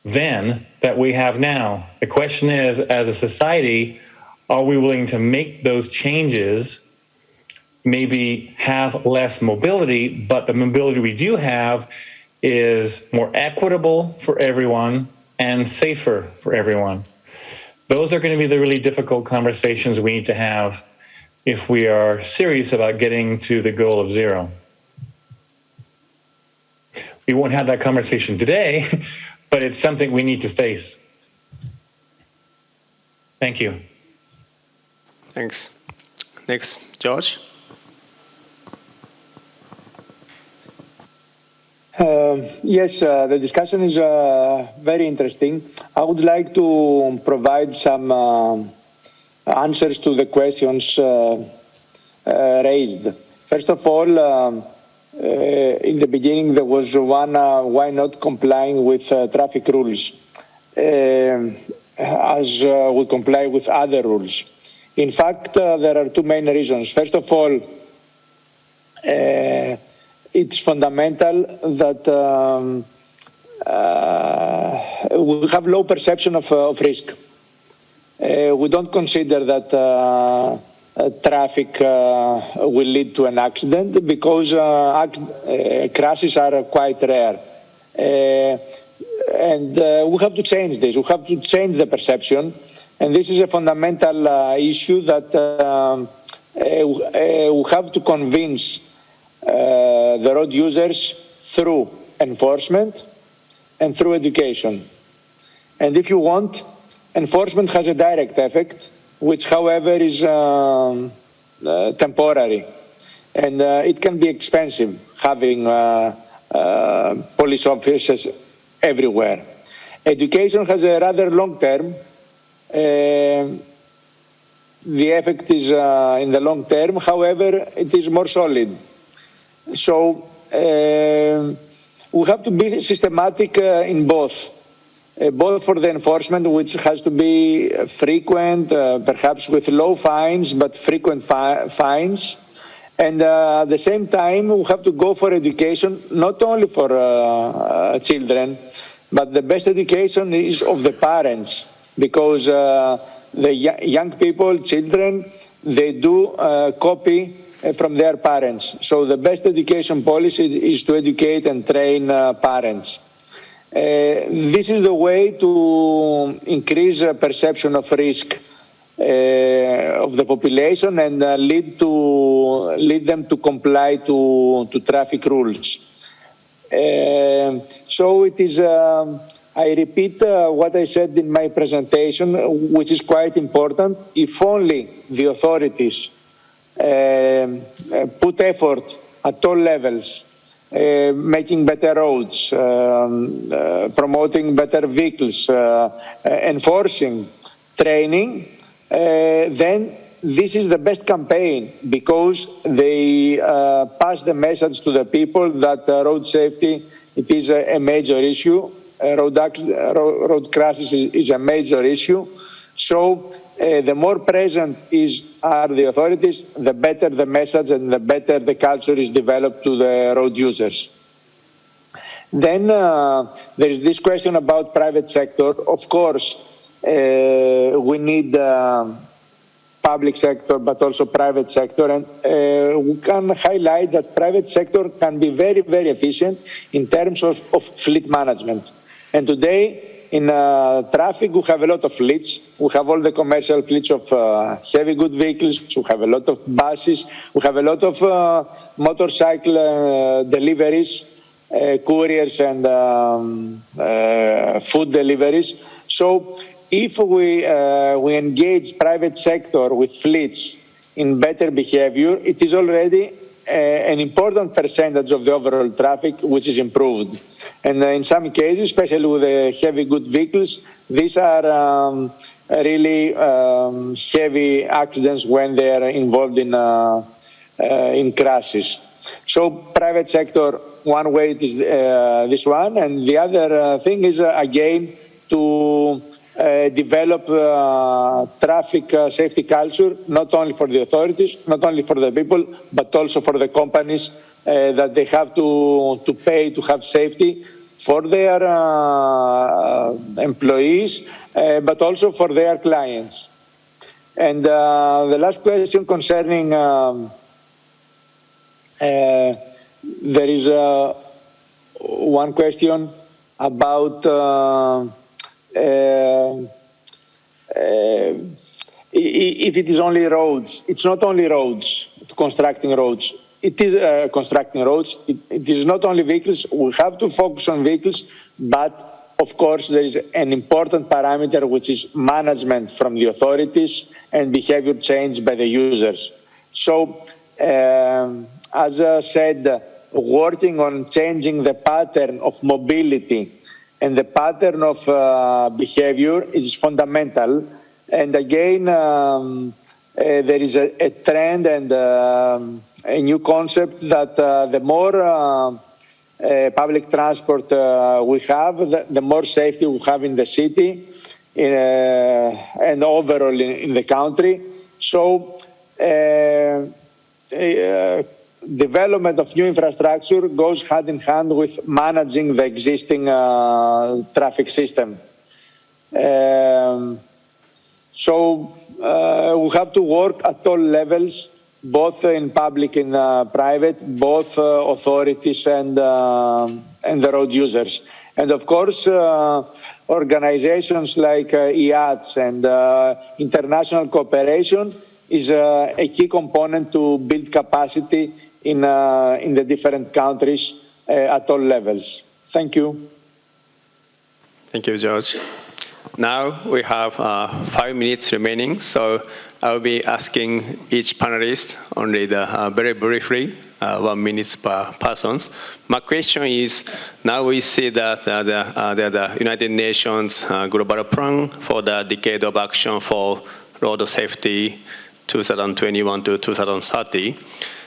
then that we have now. The question is, as a society, are we willing to make those changes, maybe have less mobility, but the mobility we do have is more equitable for everyone and safer for everyone? Those are going to be the really difficult conversations we need to have if we are serious about getting to the goal of zero. We won't have that conversation today, but it's something we need to face. Thank you. Thanks. Next, George. Yes, the discussion is very interesting. I would like to provide some answers to the questions raised. First of all, in the beginning there was one, why not complying with traffic rules as we comply with other rules. In fact, there are two main reasons. First of all, it's fundamental that we have low perception of risk. We don't consider that traffic will lead to an accident, because crashes are quite rare. And we have to change this. We have to change the perception. And this is a fundamental issue that we have to convince the road users through enforcement and through education. And if you want, enforcement has a direct effect, which, however, is temporary. And it can be expensive having police officers everywhere. Education has a rather long term. The effect is in the long term, however, it is more solid. So we have to be systematic in both for the enforcement, which has to be frequent, perhaps with low fines, but frequent fines. And at the same time, we have to go for education, not only for children, but the best education is of the parents, because the young people, children, they do copy from their parents. So the best education policy is to educate and train parents. This is the way to increase perception of risk of the population and lead them to comply to traffic rules. So it is, I repeat what I said in my presentation, which is quite important. If only the authorities put effort at all levels, making better roads, promoting better vehicles, enforcing, training, then this is the best campaign, because they pass the message to the people that road safety, it is a major issue. Road crashes is a major issue. So the more present are the authorities, the better the message and the better the culture is developed to the road users. Then there is this question about private sector. Of course, we need public sector, but also private sector. And we can highlight that private sector can be very, very efficient in terms of fleet management. And today, in traffic, we have a lot of fleets. We have all the commercial fleets of heavy good vehicles. We have a lot of buses. We have a lot of motorcycle deliveries, couriers and food deliveries. So if we engage private sector with fleets in better behavior, it is already an important percentage of the overall traffic which is improved. And in some cases, especially with the heavy good vehicles, these are really heavy accidents when they are involved in crashes. So private sector, one way is this one, and the other thing is again to develop traffic safety culture, not only for the authorities, not only for the people, but also for the companies, that they have to pay to have safety for their employees, but also for their clients. And the last question concerning, there is one question about if it is only roads. It's not only roads, constructing roads. It is constructing roads. It is not only vehicles. We have to focus on vehicles, but of course there is an important parameter, which is management from the authorities and behavior change by the users. So as I said, working on changing the pattern of mobility and the pattern of behavior is fundamental. And again, there is a trend and a new concept that the more public transport we have, the more safety we have in the city and overall in the country. So development of new infrastructure goes hand in hand with managing the existing traffic system. So we have to work at all levels, both in public and private, both authorities and the road users. And of course, organizations like IATS and international cooperation is a key component to build capacity in the different countries at all levels. Thank you. Thank you, George. Now we have 5 minutes remaining, so I'll be asking each panelist only very briefly, 1 minute per person. My question is, now we see that the United Nations Global Plan for the Decade of Action for Road Safety 2021 to 2030.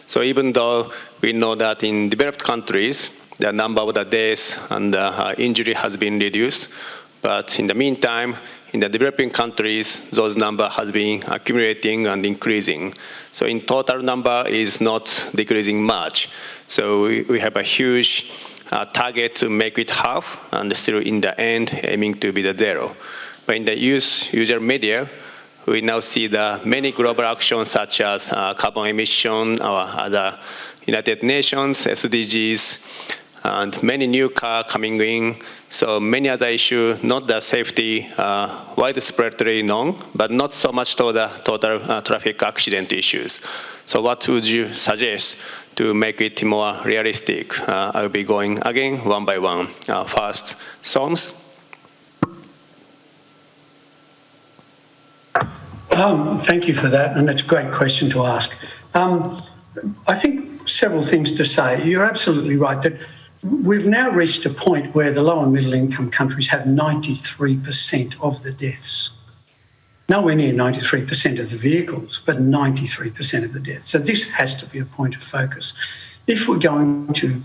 So even though we know that in developed countries, the number of the deaths and injury has been reduced, but in the meantime, in the developing countries, those number has been accumulating and increasing. So in total number is not decreasing much. So we have a huge target to make it half, and still in the end, aiming to be the zero. But in the user media, we now see the many global actions such as carbon emission or other United Nations, SDGs, and many new cars coming in. So many other issues, not the safety widespreadly known, but not so much to the total traffic accident issues. So what would you suggest to make it more realistic? I'll be going again one by one. First, Soms. Thank you for that, and that's a great question to ask. I think several things to say. You're absolutely right that we've now reached a point where the low and middle income countries have 93% of the deaths. Nowhere near 93% of the vehicles, but 93% of the deaths. So this has to be a point of focus. If we're going to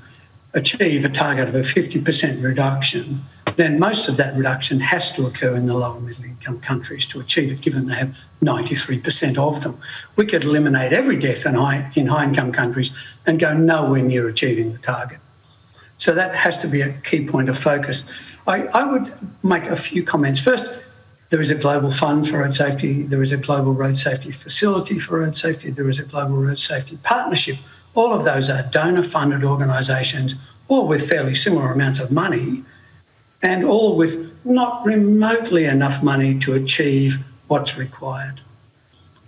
achieve a target of a 50% reduction, then most of that reduction has to occur in the low and middle income countries to achieve it, given they have 93% of them. We could eliminate every death in high income countries and go nowhere near achieving the target. So that has to be a key point of focus. I would make a few comments. First, there is a global fund for road safety. There is a global road safety facility for road safety. There is a global road safety partnership. All of those are donor-funded organisations, all with fairly similar amounts of money, and all with not remotely enough money to achieve what's required.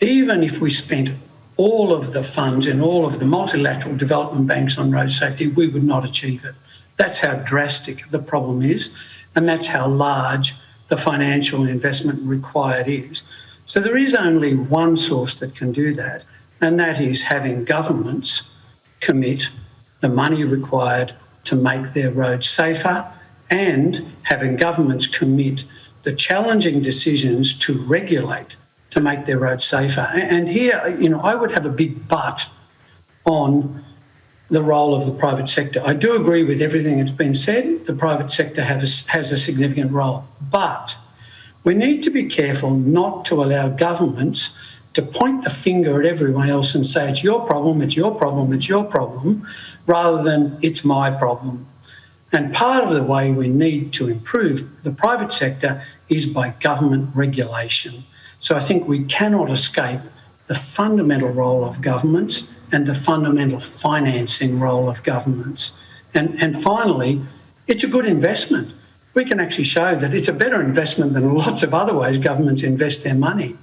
Even if we spent all of the funds in all of the multilateral development banks on road safety, we would not achieve it. That's how drastic the problem is, and that's how large the financial investment required is. So there is only one source that can do that, and that is having governments commit the money required to make their roads safer, and having governments commit the challenging decisions to regulate to make their roads safer. And here, I would have a big but on the role of the private sector. I do agree with everything that's been said. The private sector has a significant role, but we need to be careful not to allow governments to point the finger at everyone else and say, it's your problem, it's your problem, it's your problem, rather than it's my problem. And part of the way we need to improve the private sector is by government regulation. So I think we cannot escape the fundamental role of governments and the fundamental financing role of governments. And finally, it's a good investment. We can actually show that it's a better investment than lots of other ways governments invest their money.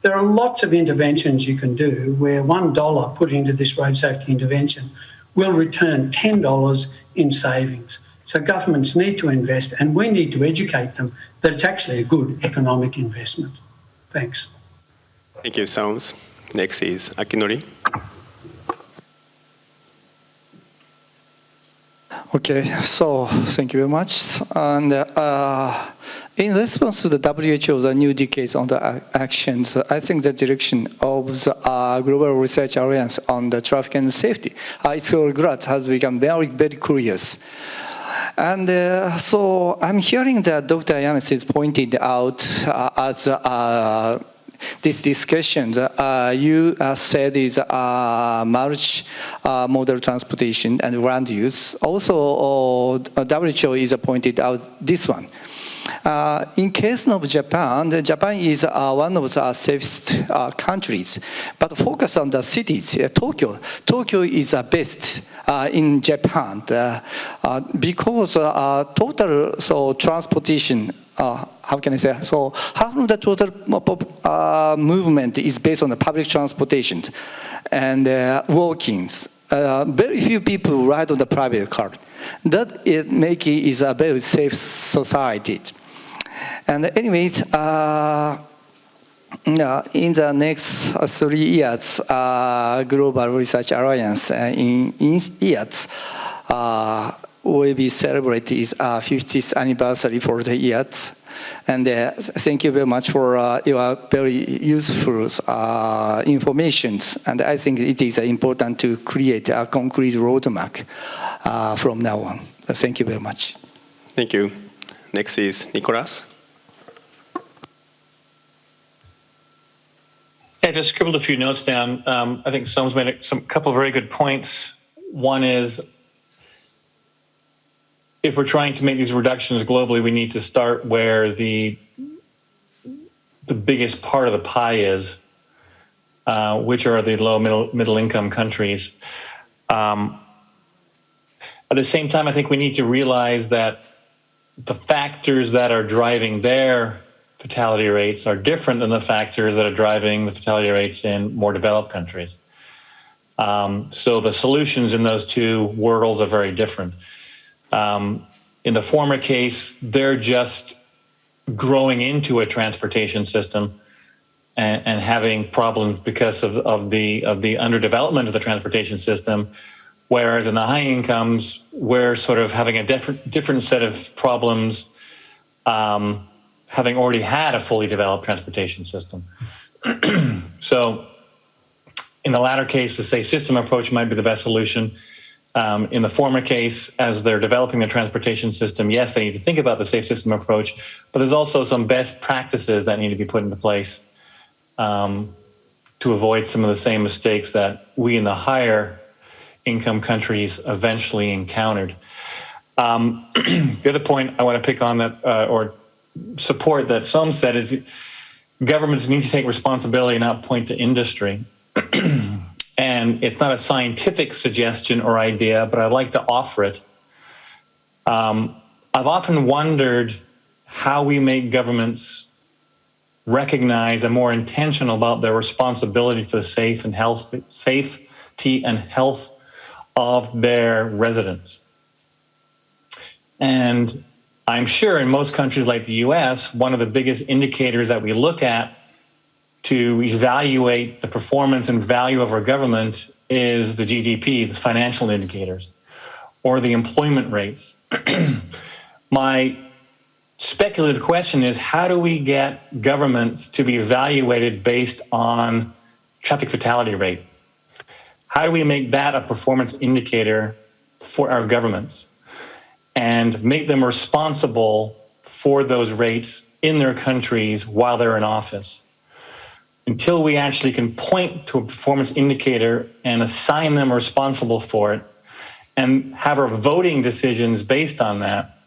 There are lots of interventions you can do where $1 put into this road safety intervention will return $10 in savings. So governments need to invest, and we need to educate them that it's actually a good economic investment. Thanks. Thank you, Sounds. Next is Akinori. Okay, so thank you very much. And in response to the WHO, the new decades on the actions, I think the direction of the Global Research Alliance on the traffic and safety, its regrets has become very, very curious. And so I'm hearing that Dr. Yannis is pointed out as this discussion you said is multi-modal transportation and land use. Also, WHO is pointed out this one. In case of Japan, Japan is one of the safest countries, but focus on the cities. Tokyo is the best in Japan because total transportation. How can I say? So half of the total movement is based on the public transportation and walkings. Very few people ride on the private car. That is a very safe society. And anyways, in the next 3 years, Global Research Alliance in years will be celebrating its 50th anniversary for the years. And thank you very much for your very useful information. And I think it is important to create a concrete roadmap from now on. Thank you very much. Thank you. Next is Nicolas. I just scribbled a few notes down. I think someone's made a couple of very good points. One is, if we're trying to make these reductions globally, we need to start where the biggest part of the pie is, which are the low middle income countries. At the same time, I think we need to realize that the factors that are driving their fatality rates are different than the factors that are driving the fatality rates in more developed countries. So the solutions in those two worlds are very different. In the former case, they're just growing into a transportation system and having problems because of the underdevelopment of the transportation system. Whereas in the high incomes, we're sort of having a different set of problems, having already had a fully developed transportation system. So in the latter case, the safe system approach might be the best solution. In the former case, as they're developing their transportation system, yes, they need to think about the safe system approach, but there's also some best practices that need to be put into place to avoid some of the same mistakes that we in the higher income countries eventually encountered. The other point I want to pick on that, or support that some said, is governments need to take responsibility and not point to industry. And it's not a scientific suggestion or idea, but I'd like to offer it. I've often wondered how we make governments recognize and more intentional about their responsibility for the safety and health of their residents. And I'm sure in most countries like the US, one of the biggest indicators that we look at to evaluate the performance and value of our government is the GDP, the financial indicators, or the employment rates. My speculative question is, how do we get governments to be evaluated based on traffic fatality rate? How do we make that a performance indicator for our governments and make them responsible for those rates in their countries while they're in office? Until we actually can point to a performance indicator and assign them responsible for it and have our voting decisions based on that,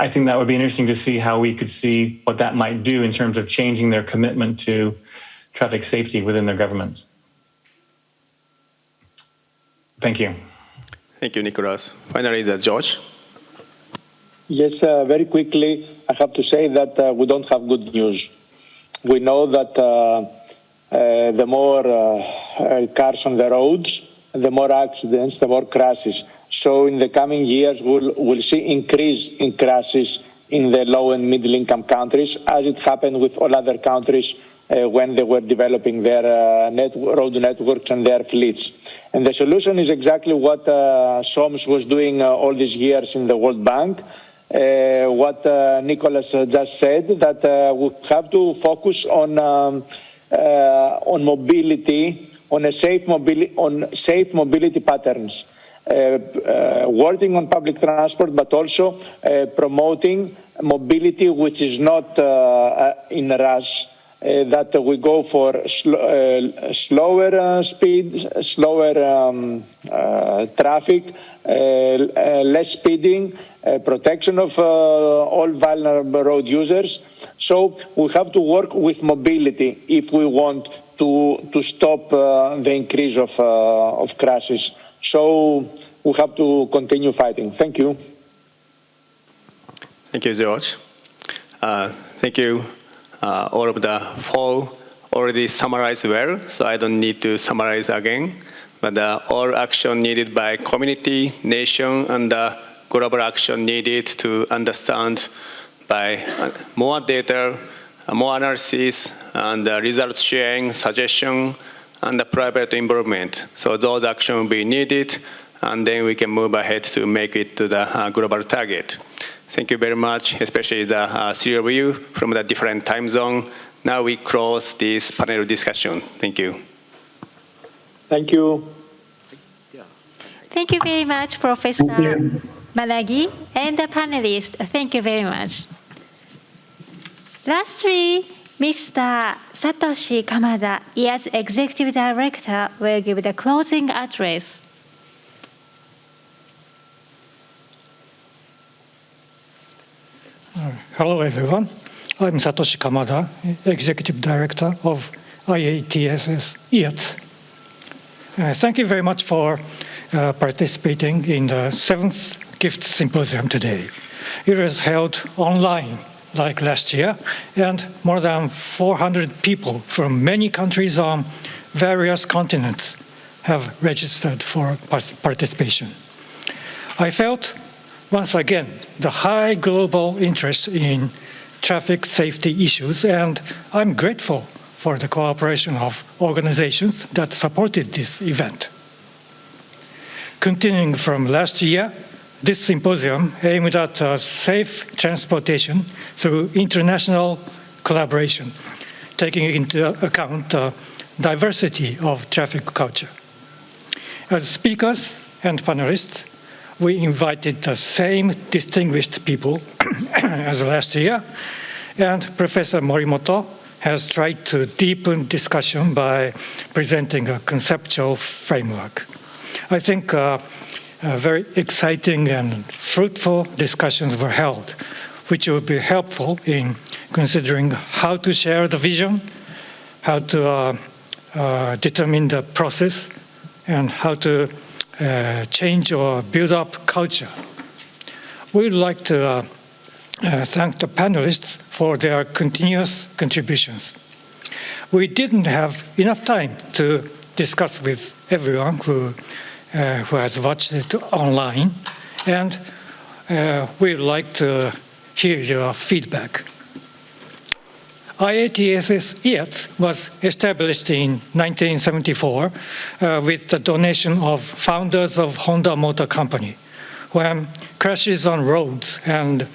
I think that would be interesting to see how we could see what that might do in terms of changing their commitment to traffic safety within their governments. Thank you. Thank you, Nicolas. Finally, George. Yes, very quickly, I have to say that we don't have good news. We know that the more cars on the roads, the more accidents, the more crashes. So in the coming years, we'll see increase in crashes in the low and middle income countries, as it happened with all other countries when they were developing their road networks and their fleets. And the solution is exactly what SOMS was doing all these years in the World Bank. What Nicolas just said, that we have to focus on mobility, on safe mobility patterns, working on public transport, but also promoting mobility which is not in a rush, that we go for slower speed, slower traffic, less speeding, protection of all vulnerable road users. So we have to work with mobility if we want to stop the increase of crashes. So we have to continue fighting. Thank you. Thank you, George. Thank you. All of the four already summarized well, so I don't need to summarize again. But all action needed by community, nation, and global action needed to understand by more data, more analysis, and result sharing, suggestion, and the private involvement. So those actions will be needed, and then we can move ahead to make it to the global target. Thank you very much, especially the three of you from the different time zone. Now we close this panel discussion. Thank you. Thank you. Thank you very much, Professor Malagi, and the panelists. Thank you very much. Lastly, Mr. Satoshi Kamada, IAT's Executive Director, will give the closing address. Hello, everyone. I'm Satoshi Kamada, Executive Director of IATSS IATS. Thank you very much for participating in the 7th GIFT Symposium today. It was held online like last year, and more than 400 people from many countries on various continents have registered for participation. I felt once again the high global interest in traffic safety issues, and I'm grateful for the cooperation of organizations that supported this event. Continuing from last year, this symposium aimed at safe transportation through international collaboration, taking into account the diversity of traffic culture. As speakers and panelists, we invited the same distinguished people as last year, and Professor Morimoto has tried to deepen discussion by presenting a conceptual framework. I think very exciting and fruitful discussions were held, which will be helpful in considering how to share the vision, how to determine the process, and how to change or build up culture. We would like to thank the panelists for their continuous contributions. We didn't have enough time to discuss with everyone who has watched it online, and we would like to hear your feedback. IATSS IATS was established in 1974 with the donation of founders of Honda Motor Company, when crashes on roads and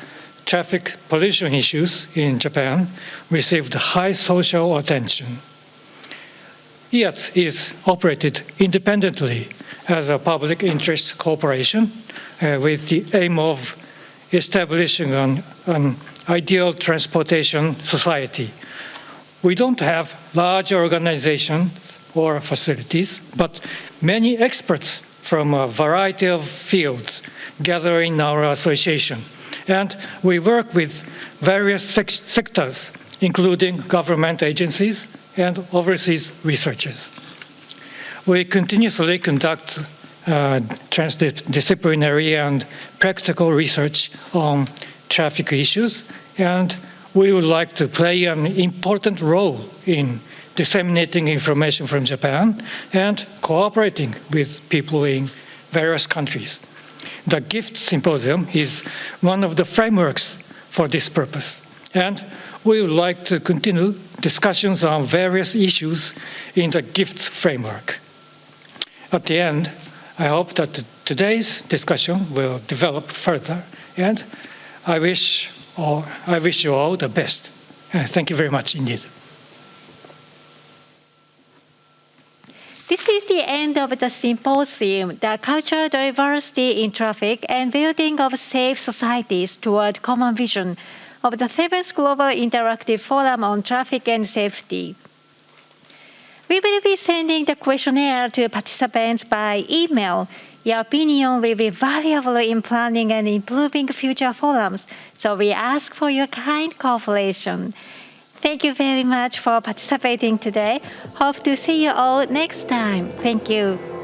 traffic pollution issues in Japan received high social attention. IATS is operated independently as a public interest corporation with the aim of establishing an ideal transportation society. We don't have large organizations or facilities, but many experts from a variety of fields gather in our association. And we work with various sectors, including government agencies and overseas researchers. We continuously conduct transdisciplinary and practical research on traffic issues, and we would like to play an important role in disseminating information from Japan and cooperating with people in various countries. The GIFT Symposium is one of the frameworks for this purpose, and we would like to continue discussions on various issues in the GIFT framework. At the end, I hope that today's discussion will develop further, and I wish you all the best. Thank you very much indeed. This is the end of the symposium, The Cultural Diversity in Traffic and Building of Safe Societies Toward Common Vision of the 7th Global Interactive Forum on Traffic and Safety. We will be sending the questionnaire to participants by email. Your opinion will be valuable in planning and improving future forums, so we ask for your kind cooperation. Thank you very much for participating today. Hope to see you all next time. Thank you.